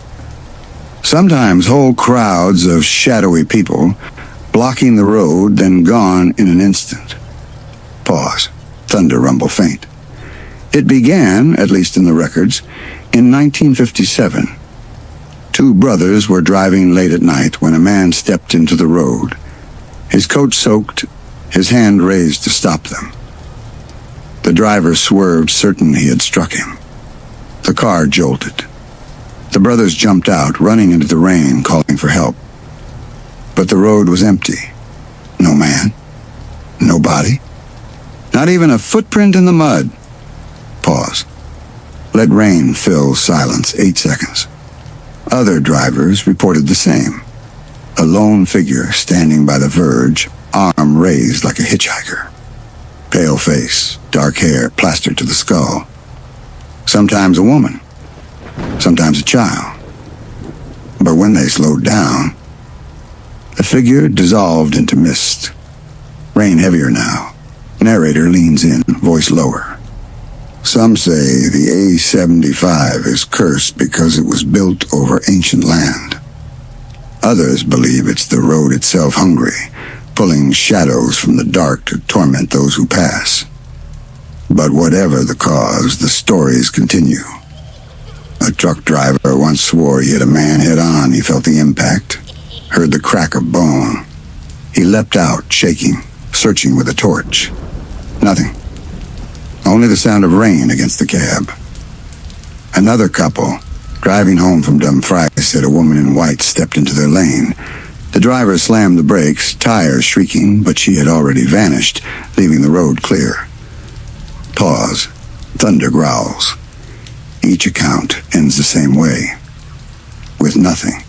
Sometimes whole crowds of shadowy people blocking the road, then gone in an instant. Pause. Thunder rumble faint. It began, at least in the records, in 1957. Two brothers were driving late at night when a man stepped into the road. His coat soaked, his hand raised to stop them. The driver swerved, certain he had struck him. The car jolted. The brothers jumped out, running into the rain, calling for help. But the road was empty. No man. No body. Not even a footprint in the mud. Pause. Let rain fill silence. 8 seconds. Other drivers reported the same. A lone figure standing by the verge, arm raised like a hitchhiker. Pale face, dark hair plastered to the skull. Sometimes a woman. Sometimes a child. But when they slowed down, the figure dissolved into mist. Rain heavier now. Narrator leans in, voice lower. Some say the A75 is cursed because it was built over ancient land. Others believe it's the road itself hungry, pulling shadows from the dark to torment those who pass. But whatever the cause, the stories continue. A truck driver once swore he hit a man head-on. He felt the impact, heard the crack of bone. He leapt out, shaking, searching with a torch. Nothing. Only the sound of rain against the cab. Another couple, driving home from Dumfries, said a woman in white stepped into their lane. The driver slammed the brakes, tires shrieking, but she had already vanished, leaving the road clear. Pause. Thunder growls. Each account ends the same way. With nothing.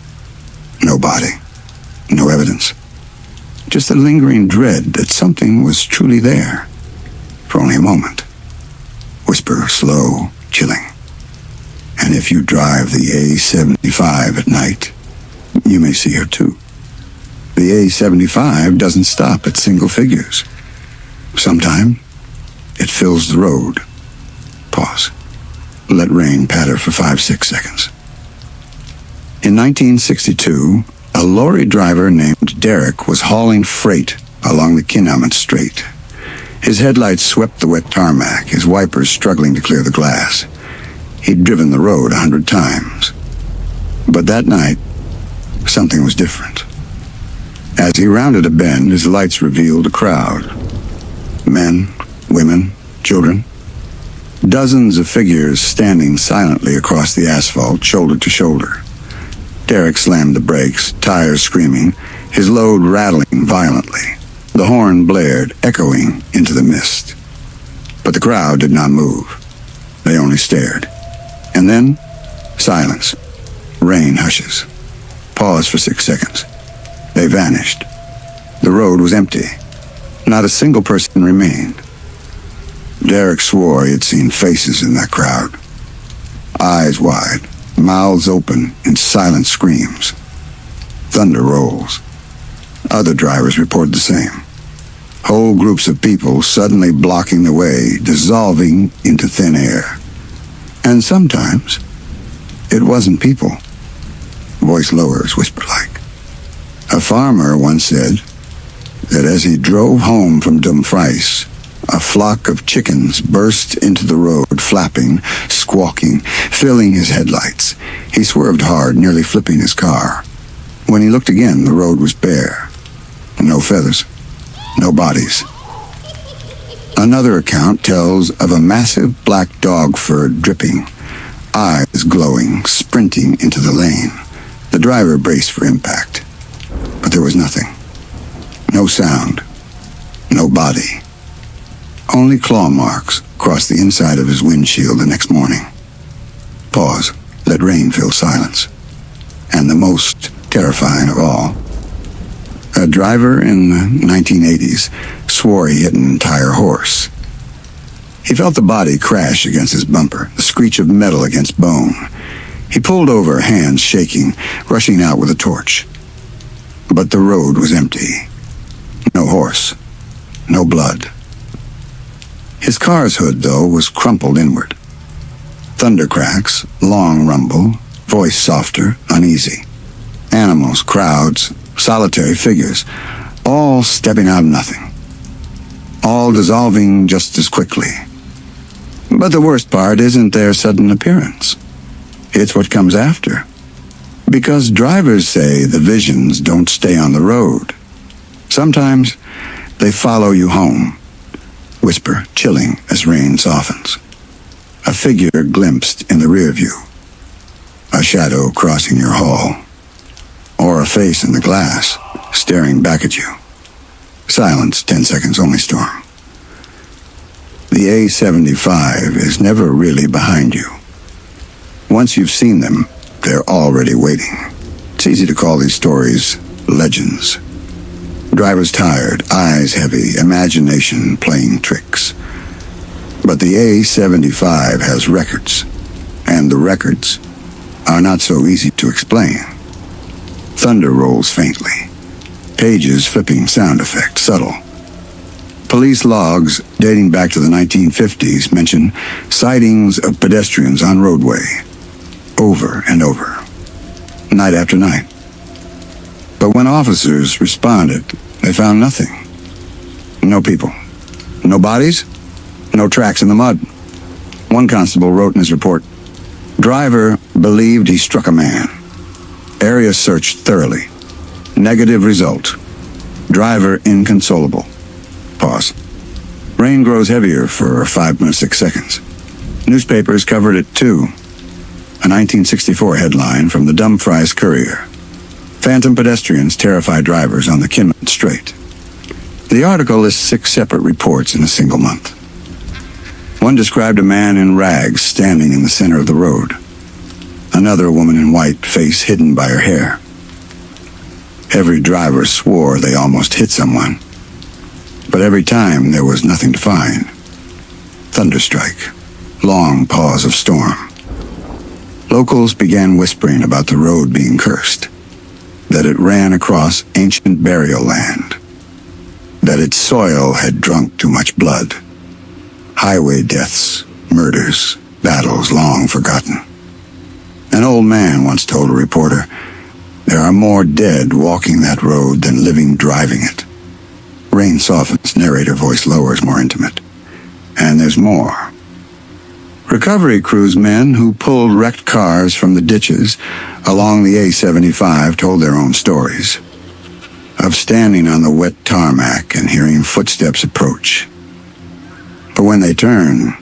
No body. No evidence. Just a lingering dread that something was truly there. For only a moment. Whisper, slow, chilling. And if you drive the A75 at night, you may see her too. The A75 doesn't stop at single figures. Sometime, it fills the road. Pause. Let rain patter for 5-6 seconds. In 1962, a lorry driver named Derek was hauling freight along the Kinmont Strait. His headlights swept the wet tarmac, his wipers struggling to clear the glass. He'd driven the road 100 times. But that night, something was different. As he rounded a bend, his lights revealed a crowd. Men, women, children. Dozens of figures standing silently across the asphalt, shoulder to shoulder. Derek slammed the brakes, tires screaming, his load rattling violently. The horn blared, echoing into the mist. But the crowd did not move. They only stared. And then, silence. Rain hushes. Pause for 6 seconds. They vanished. The road was empty. Not a single person remained. Derek swore he had seen faces in that crowd. Eyes wide, mouths open in silent screams. Thunder rolls. Other drivers reported the same. Whole groups of people suddenly blocking the way, dissolving into thin air. And sometimes, it wasn't people. voice lowers, whisper-like. A farmer once said that as he drove home from Dumfries, a flock of chickens burst into the road, flapping, squawking, filling his headlights. He swerved hard, nearly flipping his car. When he looked again, the road was bare. No feathers, no bodies. Another account tells of a massive black dog fur dripping, eyes glowing, sprinting into the lane. The driver braced for impact, but there was nothing. No sound, no body. Only claw marks crossed the inside of his windshield the next morning. Pause. Let rain fill silence. And the most terrifying of all. A driver in the 1980s swore he hit an entire horse. He felt the body crash against his bumper, the screech of metal against bone. He pulled over, hands shaking, rushing out with a torch. But the road was empty. No horse. No blood. His car's hood, though, was crumpled inward. Thunder cracks, long rumble, voice softer, uneasy. Animals, crowds, solitary figures, all stepping out of nothing. All dissolving just as quickly. But the worst part isn't their sudden appearance. It's what comes after. Because drivers say the visions don't stay on the road. Sometimes they follow you home. Whisper, chilling as rain softens. A figure glimpsed in the rear view. A shadow crossing your hall. Or a face in the glass, staring back at you. Silence, 10 seconds only storm. The A75 is never really behind you. Once you've seen them, they're already waiting. It's easy to call these stories legends. Drivers tired, eyes heavy, imagination playing tricks. But the A75 has records, and the records are not so easy to explain. Thunder rolls faintly. Pages flipping sound effect, subtle. Police logs dating back to the 1950s mention sightings of pedestrians on roadway, over and over, night after night. But when officers responded, they found nothing. No people. No bodies. No tracks in the mud. One constable wrote in his report, driver believed he struck a man. Area searched thoroughly. Negative result. Driver inconsolable. Pause. Rain grows heavier for 5 or 6 seconds. Newspapers covered it too. A 1964 headline from the Dumfries Courier. Phantom pedestrians terrify drivers on the Kinmont Strait. The article lists 6 separate reports in a single month. One described a man in rags standing in the center of the road. Another, a woman in white, face hidden by her hair. Every driver swore they almost hit someone. But every time there was nothing to find. Thunderstrike. Long pause of storm. Locals began whispering about the road being cursed. That it ran across ancient burial land. That its soil had drunk too much blood. Highway deaths, murders, battles long forgotten. An old man once told a reporter, there are more dead walking that road than living driving it. Rain softens, narrator voice lowers, more intimate. And there's more. Recovery crews men who pulled wrecked cars from the ditches along the A75 told their own stories. Of standing on the wet tarmac and hearing footsteps approach. But when they turned,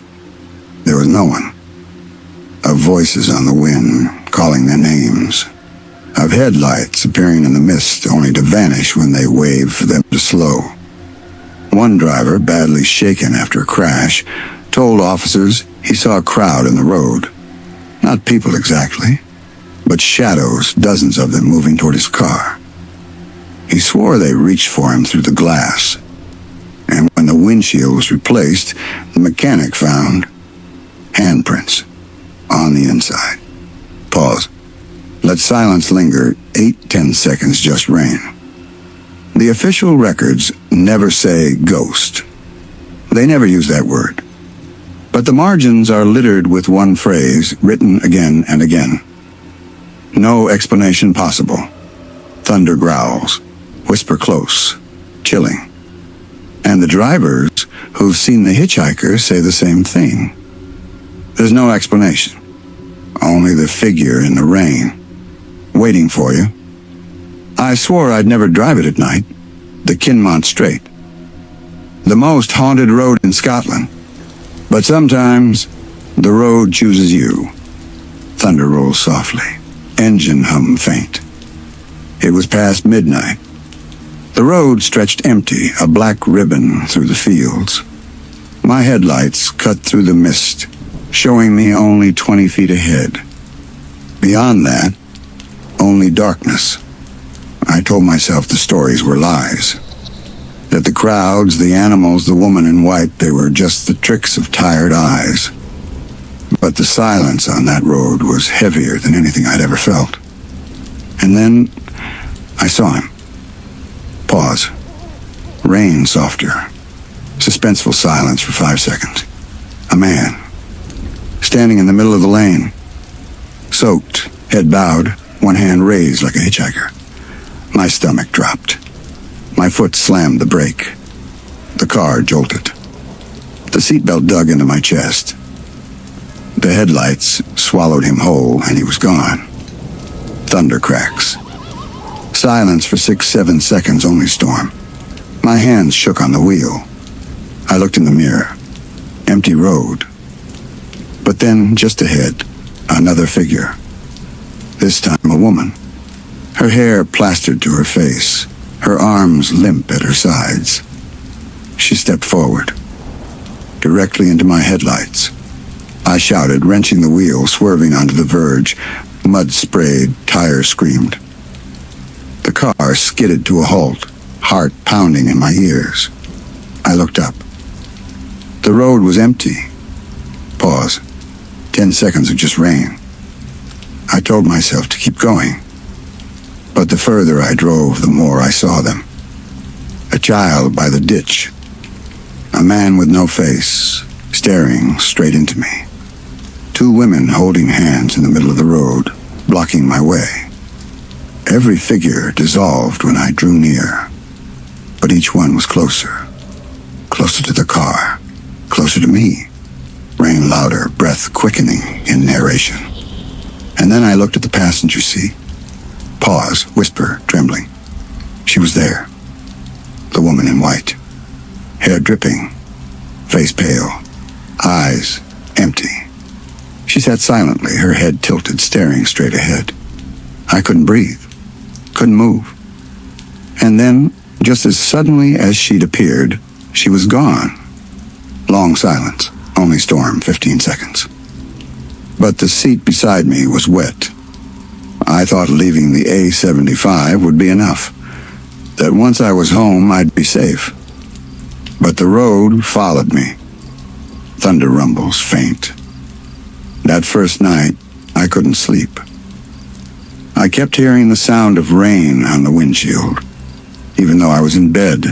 there was no one. Of voices on the wind calling their names. Of headlights appearing in the mist only to vanish when they waved for them to slow. One driver, badly shaken after a crash, told officers he saw a crowd in the road. Not people exactly, but shadows, dozens of them moving toward his car. He swore they reached for him through the glass. And when the windshield was replaced, the mechanic found handprints on the inside. Pause. Let silence linger. 8-10 seconds, just rain. The official records never say ghost. They never use that word. But the margins are littered with one phrase, written again and again. No explanation possible. Thunder growls. Whisper close. Chilling. And the drivers who've seen the hitchhiker say the same thing. There's no explanation. Only the figure in the rain. Waiting for you. I swore I'd never drive it at night. The Kinmont Strait. The most haunted road in Scotland. But sometimes, the road chooses you. Thunder rolls softly. Engine hum faint. It was past midnight. The road stretched empty, a black ribbon through the fields. My headlights cut through the mist, showing me only 20 feet ahead. Beyond that, only darkness. I told myself the stories were lies. That the crowds, the animals, the woman in white, they were just the tricks of tired eyes. But the silence on that road was heavier than anything I'd ever felt. And then I saw him. Pause. Rain softer. Suspenseful silence for 5 seconds. A man. Standing in the middle of the lane. Soaked, head bowed, one hand raised like a hitchhiker. My stomach dropped. My foot slammed the brake. The car jolted. The seatbelt dug into my chest. The headlights swallowed him whole, and he was gone. Thunder cracks. Silence for 6-7 seconds, only storm. My hands shook on the wheel. I looked in the mirror. Empty road. But then, just ahead, another figure. This time a woman. Her hair plastered to her face, her arms limp at her sides. She stepped forward, directly into my headlights. I shouted, wrenching the wheel, swerving onto the verge. Mud sprayed, tires screamed. The car skidded to a halt, heart pounding in my ears. I looked up. The road was empty. Pause. 10 seconds of just rain. I told myself to keep going. But the further I drove, the more I saw them. A child by the ditch. A man with no face, staring straight into me. 2 women holding hands in the middle of the road, blocking my way. Every figure dissolved when I drew near. But each one was closer. Closer to the car. Closer to me. Rain louder, breath quickening in narration. And then I looked at the passenger seat. Pause, whisper, trembling. She was there. The woman in white. Hair dripping. Face pale. Eyes empty. She sat silently, her head tilted, staring straight ahead. I couldn't breathe. Couldn't move. And then, just as suddenly as she'd appeared, she was gone. Long silence. Only storm, 15 seconds. But the seat beside me was wet. I thought leaving the A75 would be enough. That once I was home, I'd be safe. But the road followed me. Thunder rumbles, faint. That first night, I couldn't sleep. I kept hearing the sound of rain on the windshield, even though I was in bed.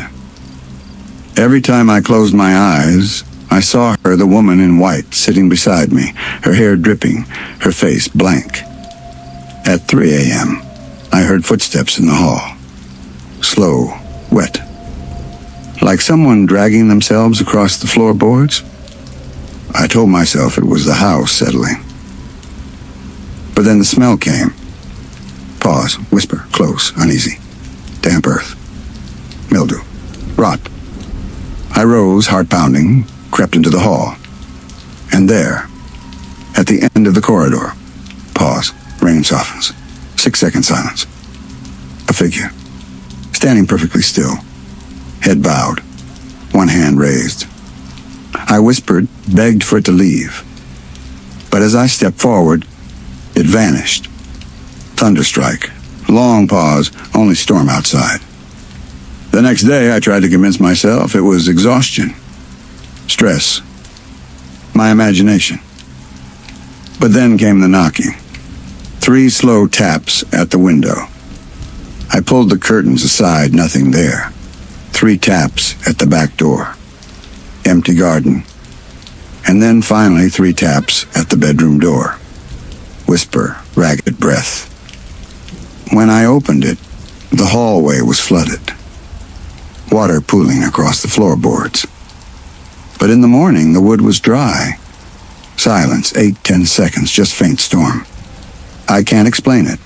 Every time I closed my eyes, I saw her, the woman in white, sitting beside me, her hair dripping, her face blank. At 3 a.m., I heard footsteps in the hall. Slow, wet. Like someone dragging themselves across the floorboards. I told myself it was the house settling. But then the smell came. Pause, whisper, close, uneasy. Damp earth. Mildew. Rot. I rose, heart pounding, crept into the hall. And there, at the end of the corridor, pause, rain softens. 6-second silence. A figure. Standing perfectly still. Head bowed. One hand raised. I whispered, begged for it to leave. But as I stepped forward, it vanished. Thunderstrike. Long pause, only storm outside. The next day, I tried to convince myself it was exhaustion. Stress. My imagination. But then came the knocking. 3 slow taps at the window. I pulled the curtains aside, nothing there. 3 taps at the back door. Empty garden. And then finally 3 taps at the bedroom door. Whisper, ragged breath. When I opened it, the hallway was flooded, water pooling across the floorboards. But in the morning, the wood was dry. Silence, 8-10 seconds, just faint storm. I can't explain it.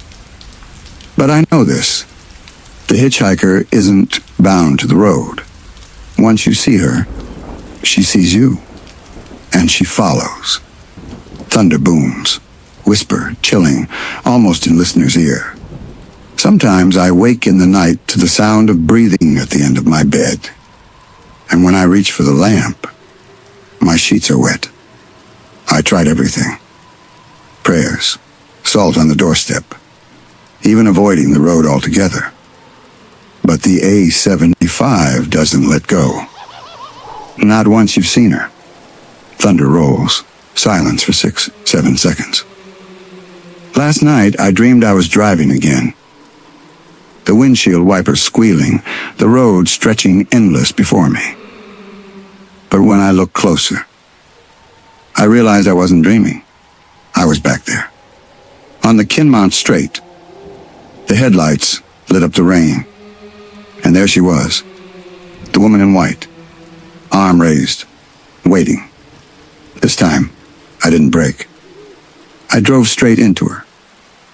But I know this. The hitchhiker isn't bound to the road. Once you see her, she sees you. And she follows. Thunder booms, whisper, chilling, almost in listener's ear. Sometimes I wake in the night to the sound of breathing at the end of my bed. And when I reach for the lamp, my sheets are wet. I tried everything. Prayers, salt on the doorstep, even avoiding the road altogether. But the A75 doesn't let go. Not once you've seen her. Thunder rolls, silence for 6-7 seconds. Last night, I dreamed I was driving again. The windshield wipers squealing, the road stretching endless before me. But when I looked closer, I realized I wasn't dreaming. I was back there. On the Kinmount Strait, the headlights lit up the rain. And there she was, the woman in white, arm raised, waiting. This time, I didn't brake. I drove straight into her.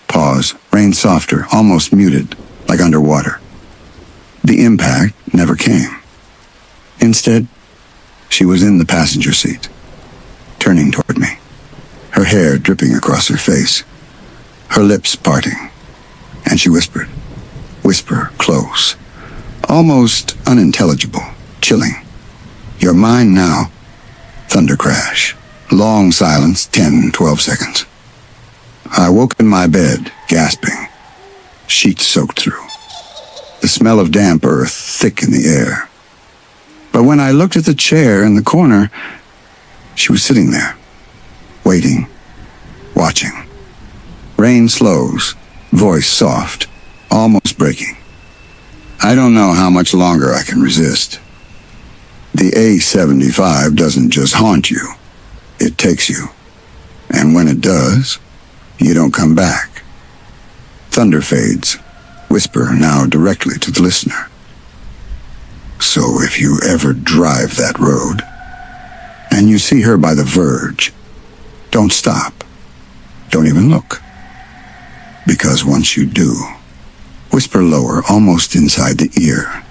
Pause, rain softer, almost muted, like underwater. The impact never came. Instead, she was in the passenger seat, turning toward me, her hair dripping across her face, her lips parting, and she whispered, whisper close, almost unintelligible, chilling. You're mine now. Thunder crash. Long silence, 10-12 seconds. I woke in my bed, gasping, sheets soaked through. The smell of damp earth thick in the air. But when I looked at the chair in the corner, she was sitting there, waiting, watching. Rain slows, voice soft, almost breaking. I don't know how much longer I can resist. The A75 doesn't just haunt you, it takes you. And when it does, you don't come back. Thunder fades, whisper now directly to the listener. So if you ever drive that road, and you see her by the verge, don't stop. Don't even look. Because once you do, whisper lower, almost inside the ear,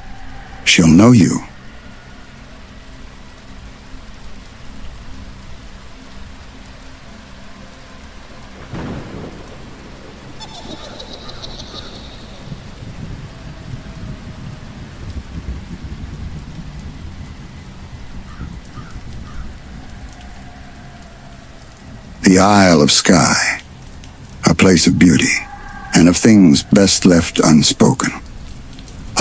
she'll know you. The Isle of Skye, a place of beauty, and of things best left unspoken.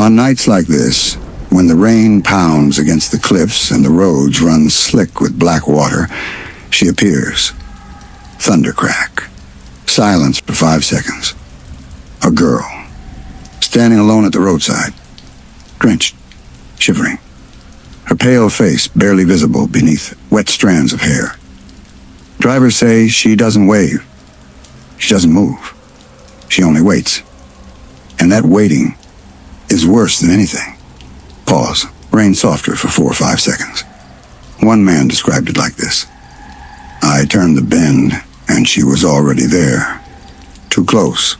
On nights like this, when the rain pounds against the cliffs and the roads run slick with black water, she appears. Thunder crack. Silence for 5 seconds. A girl, standing alone at the roadside, drenched, shivering. Her pale face barely visible beneath wet strands of hair. Drivers say she doesn't wave. She doesn't move. She only waits. And that waiting is worse than anything. Pause. Rain softer for 4 or 5 seconds. One man described it like this. I turned the bend, and she was already there. Too close.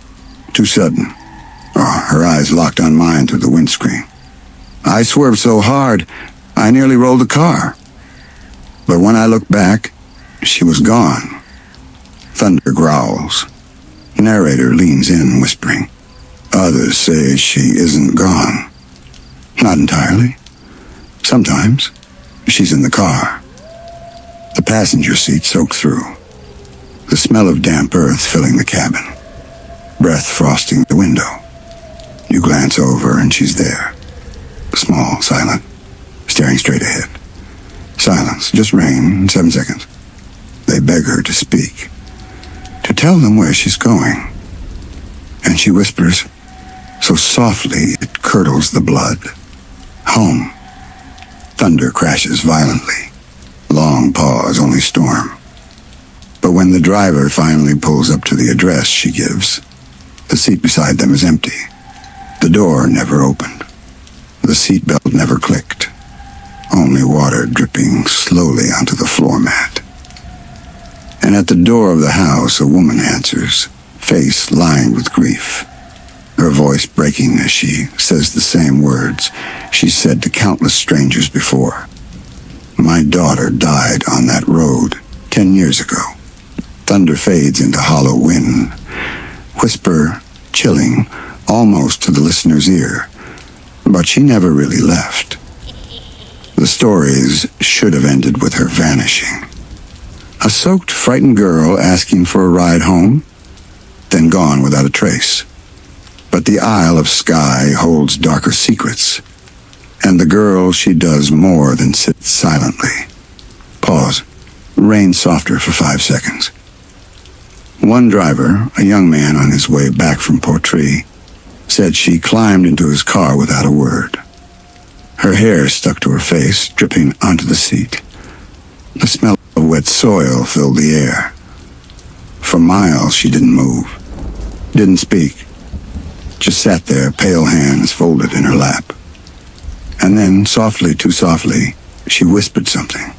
Too sudden. Her eyes locked on mine through the windscreen. I swerved so hard, I nearly rolled the car. But when I looked back, she was gone. Thunder growls. Narrator leans in, whispering. Others say she isn't gone. Not entirely. Sometimes, she's in the car. The passenger seat soaked through. The smell of damp earth filling the cabin. Breath frosting the window. You glance over and she's there. Small, silent, staring straight ahead. Silence, just rain, 7 seconds. They beg her to speak, to tell them where she's going. And she whispers, so softly it curdles the blood. Home. Thunder crashes violently. Long pause, only storm. But when the driver finally pulls up to the address she gives, The seat beside them is empty. The door never opened. The seatbelt never clicked. Only water dripping slowly onto the floor mat. And at the door of the house, a woman answers, face lined with grief. Her voice breaking as she says the same words she said to countless strangers before. My daughter died on that road 10 years ago. Thunder fades into hollow wind. Whisper, chilling, almost to the listener's ear. But she never really left. The stories should have ended with her vanishing. A soaked, frightened girl asking for a ride home, then gone without a trace. But the Isle of Skye holds darker secrets, and the girl, she does more than sit silently. Pause. Rain softer for 5 seconds. One driver, a young man on his way back from Portree, said she climbed into his car without a word. Her hair stuck to her face, dripping onto the seat. The smell of wet soil filled the air. For miles she didn't move, didn't speak, just sat there, pale hands folded in her lap. And then, softly, too softly, she whispered something.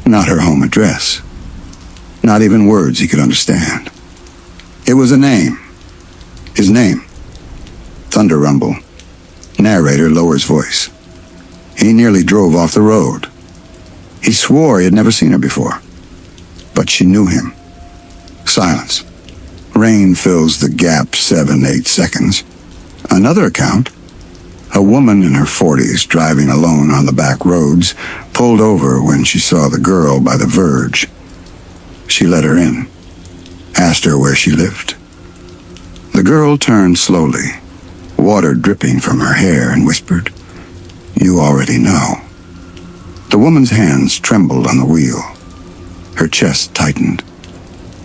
Not her home address. Not even words he could understand. It was a name. His name. Thunder rumble. Narrator lowers voice. He nearly drove off the road. He swore he had never seen her before. But she knew him. Silence. Rain fills the gap 7-8 seconds. Another account. A woman in her 40s driving alone on the back roads pulled over when she saw the girl by the verge. She let her in. Asked her where she lived. The girl turned slowly, water dripping from her hair, and whispered, You already know. The woman's hands trembled on the wheel. Her chest tightened.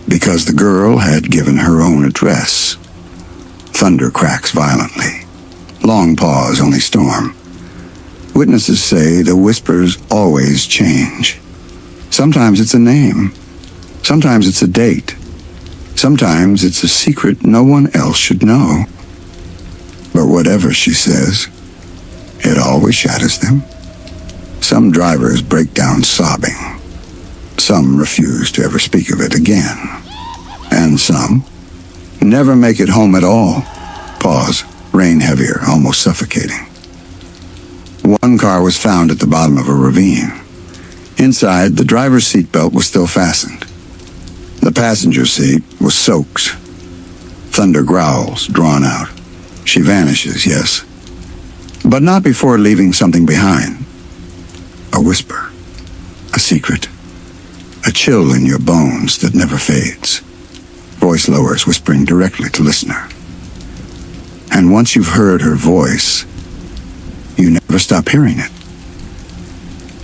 Because the girl had given her own address. Thunder cracks violently. Long pause, only storm. Witnesses say the whispers always change. Sometimes it's a name. Sometimes it's a date. Sometimes it's a secret no one else should know. But whatever she says, it always shatters them. Some drivers break down sobbing. Some refuse to ever speak of it again. And some never make it home at all. Pause. Rain heavier, almost suffocating. One car was found at the bottom of a ravine. Inside, the driver's seatbelt was still fastened. The passenger seat was soaked. Thunder growls, drawn out. She vanishes, yes. But not before leaving something behind. A whisper. A secret. A chill in your bones that never fades. Voice lowers, whispering directly to listener. And once you've heard her voice, you never stop hearing it.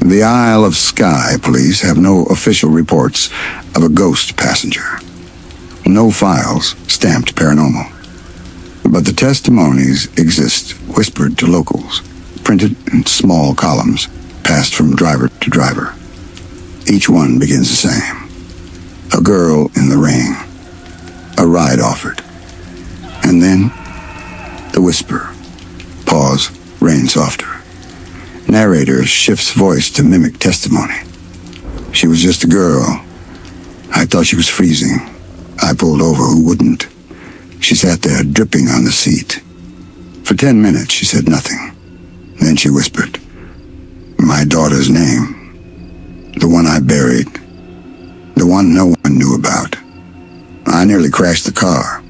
The Isle of Skye police have no official reports of a ghost passenger. No files stamped paranormal. But the testimonies exist, whispered to locals, printed in small columns, passed from driver to driver. Each one begins the same. A girl in the rain. A ride offered. And then, the whisper. Pause, rain softer. Narrator shifts voice to mimic testimony. She was just a girl. I thought she was freezing. I pulled over, who wouldn't? She sat there, dripping on the seat. For 10 minutes, she said nothing. Then she whispered, My daughter's name. The one I buried. The one no one knew about. I nearly crashed the car.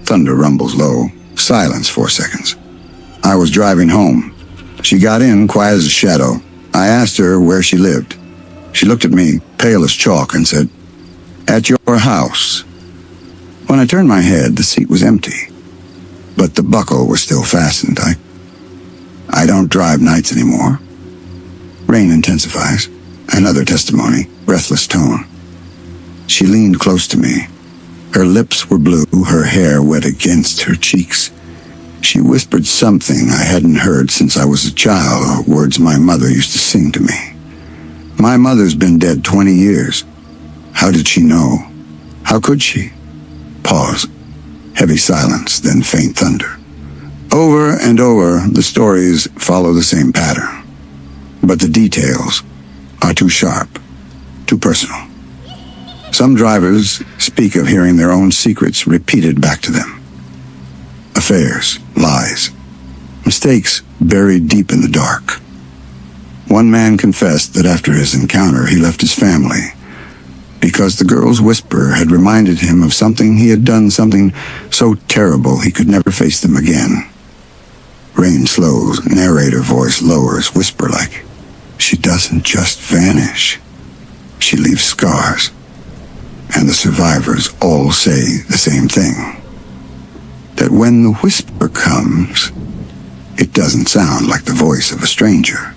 Thunder rumbles low. Silence 4 seconds. I was driving home. She got in, quiet as a shadow. I asked her where she lived. She looked at me, pale as chalk, and said, At your house. When I turned my head, the seat was empty. But the buckle was still fastened. I don't drive nights anymore. Rain intensifies. Another testimony, breathless tone. She leaned close to me. Her lips were blue, her hair wet against her cheeks. She whispered something I hadn't heard since I was a child, words my mother used to sing to me. My mother's been dead 20 years. How did she know? How could she? Pause. Heavy silence, then faint thunder. Over and over, the stories follow the same pattern. But the details are too sharp, too personal. Some drivers speak of hearing their own secrets repeated back to them. Affairs, lies, mistakes buried deep in the dark. One man confessed that after his encounter, he left his family because the girl's whisper had reminded him of something he had done, something so terrible he could never face them again. Rain slows, narrator voice lowers, whisper like, "She doesn't just vanish. She leaves scars." And the survivors all say the same thing. That when the whisper comes, it doesn't sound like the voice of a stranger.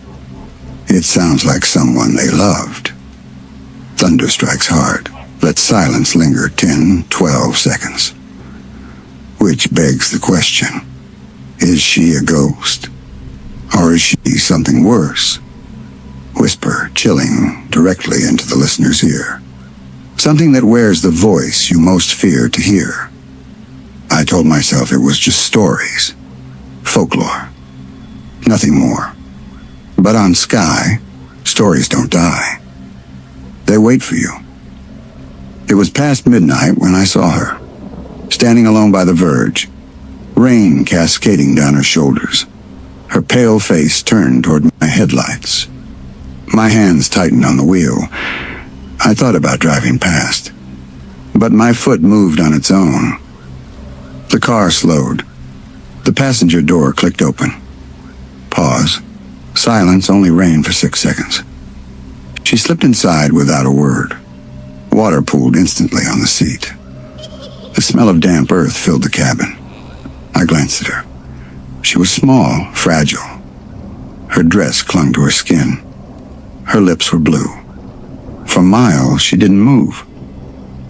It sounds like someone they loved. Thunder strikes hard. Let silence linger 10, 12 seconds. Which begs the question, is she a ghost? Or is she something worse? Whisper, chilling directly into the listener's ear. Something that wears the voice you most fear to hear. I told myself it was just stories. Folklore. Nothing more. But on Skye, stories don't die. They wait for you. It was past midnight when I saw her, standing alone by the verge, rain cascading down her shoulders, her pale face turned toward my headlights. My hands tightened on the wheel. I thought about driving past, but my foot moved on its own. The car slowed. The passenger door clicked open. Pause. Silence, only rain for 6 seconds. She slipped inside without a word. Water pooled instantly on the seat. The smell of damp earth filled the cabin. I glanced at her. She was small, fragile. Her dress clung to her skin. Her lips were blue. For miles, she didn't move.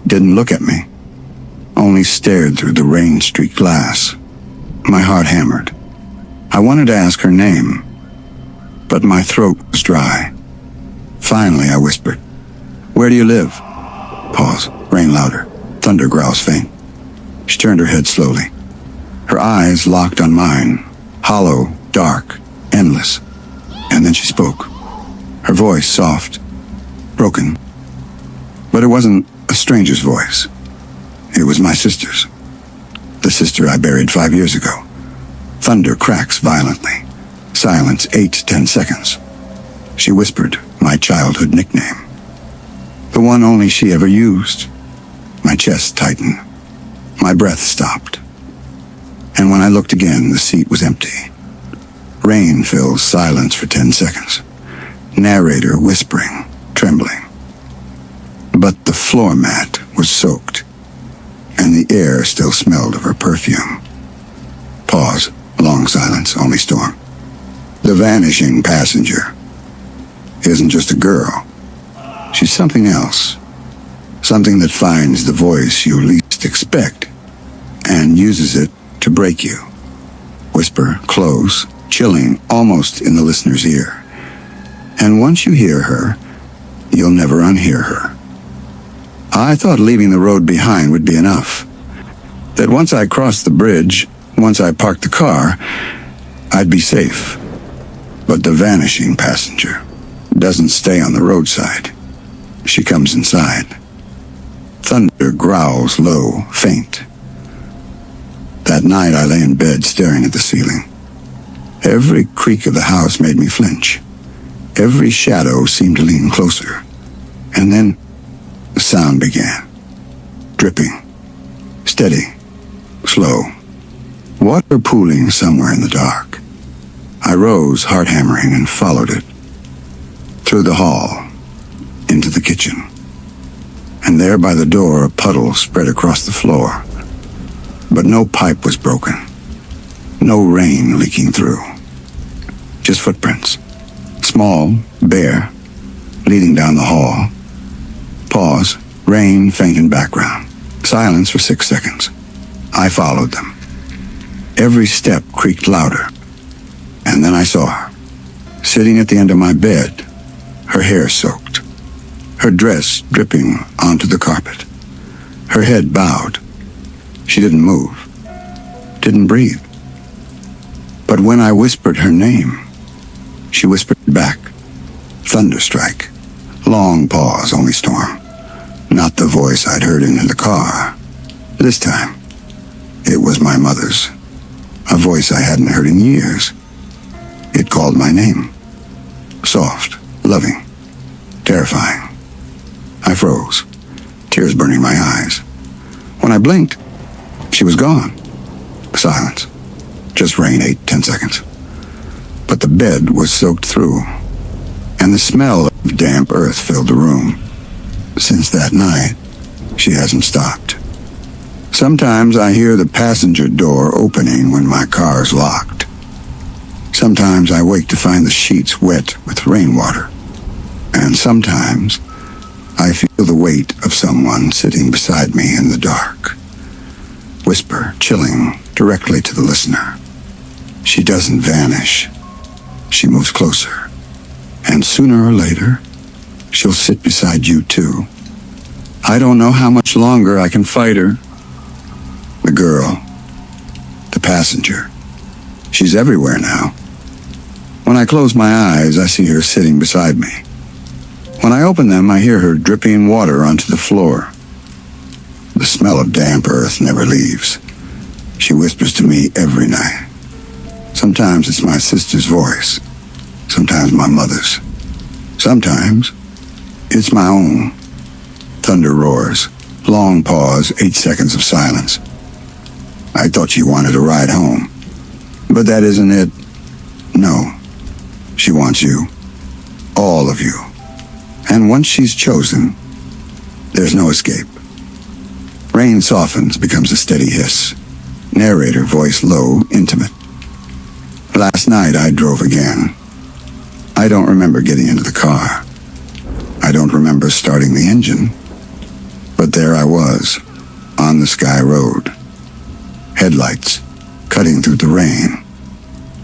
Didn't look at me. Only stared through the rain-streaked glass. My heart hammered. I wanted to ask her name, but my throat was dry. Finally, I whispered, "Where do you live?" Pause. Rain louder. Thunder growls faint. She turned her head slowly. Her eyes locked on mine. Hollow, dark, endless. And then she spoke. Her voice soft, broken. But it wasn't a stranger's voice. It was my sister's. The sister I buried 5 years ago. Thunder cracks violently. Silence 8 to 10 seconds. She whispered my childhood nickname. The one only she ever used. My chest tightened. My breath stopped. And when I looked again, the seat was empty. Rain fills silence for 10 seconds. Narrator whispering, trembling. But the floor mat was soaked, and the air still smelled of her perfume. Pause. Long silence, only storm. The vanishing passenger isn't just a girl. She's something else. Something that finds the voice you least expect and uses it to break you. Whisper, close, chilling, almost in the listener's ear. And once you hear her, you'll never unhear her. I thought leaving the road behind would be enough. That once I crossed the bridge, once I parked the car, I'd be safe. But the vanishing passenger doesn't stay on the roadside. She comes inside. Thunder growls low, faint. That night I lay in bed staring at the ceiling. Every creak of the house made me flinch. Every shadow seemed to lean closer. And then the sound began. Dripping. Steady. Slow. Water pooling somewhere in the dark. I rose, heart hammering, and followed it. Through the hall. Into the kitchen. And there by the door a puddle spread across the floor. But no pipe was broken. No rain leaking through. Just footprints. Small, bare, leading down the hall. Pause. Rain faint in background. Silence for 6 seconds. I followed them. Every step creaked louder. And then I saw her. Sitting at the end of my bed. Her hair soaked. Her dress dripping onto the carpet. Her head bowed. She didn't move, didn't breathe. But when I whispered her name, she whispered back. Thunderstrike. Long pause, only storm. Not the voice I'd heard in the car. This time, it was my mother's. A voice I hadn't heard in years. It called my name. Soft, loving, terrifying. I froze, tears burning my eyes. When I blinked, she was gone. Silence. Just rain 8-10 seconds. But the bed was soaked through, and the smell of damp earth filled the room. Since that night, she hasn't stopped. Sometimes I hear the passenger door opening when my car's locked. Sometimes I wake to find the sheets wet with rainwater. And sometimes I feel the weight of someone sitting beside me in the dark. Whisper, chilling, directly to the listener. She doesn't vanish. She moves closer. And sooner or later, she'll sit beside you too. I don't know how much longer I can fight her. The girl. The passenger. She's everywhere now. When I close my eyes, I see her sitting beside me. When I open them, I hear her dripping water onto the floor. The smell of damp earth never leaves. She whispers to me every night. Sometimes it's my sister's voice. Sometimes my mother's. Sometimes it's my own. Thunder roars. Long pause, 8 seconds of silence. I thought she wanted a ride home. But that isn't it. No. She wants you. All of you. And once she's chosen, there's no escape. Rain softens, becomes a steady hiss. Narrator voice low, intimate. Last night I drove again. I don't remember getting into the car. I don't remember starting the engine. But there I was, on the Skye Road. Headlights, cutting through the rain.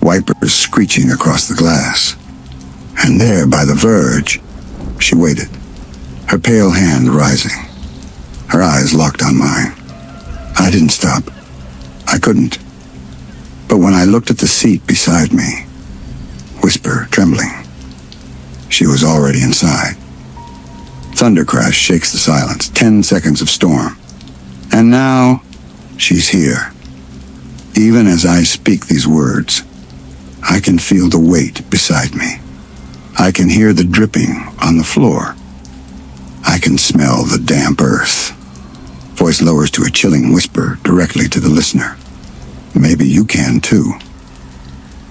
Wipers screeching across the glass. And there, by the verge, she waited, her pale hand rising, her eyes locked on mine. I didn't stop. I couldn't. But when I looked at the seat beside me, whisper, trembling, she was already inside. Thunder crash shakes the silence, 10 seconds of storm. And now, she's here. Even as I speak these words, I can feel the weight beside me. I can hear the dripping on the floor. I can smell the damp earth. Voice lowers to a chilling whisper directly to the listener. Maybe you can too.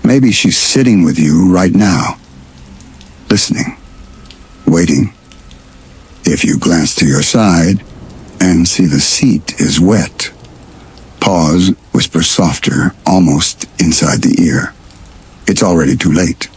Maybe she's sitting with you right now, listening, waiting. If you glance to your side and see the seat is wet, pause, whisper softer, almost inside the ear. It's already too late.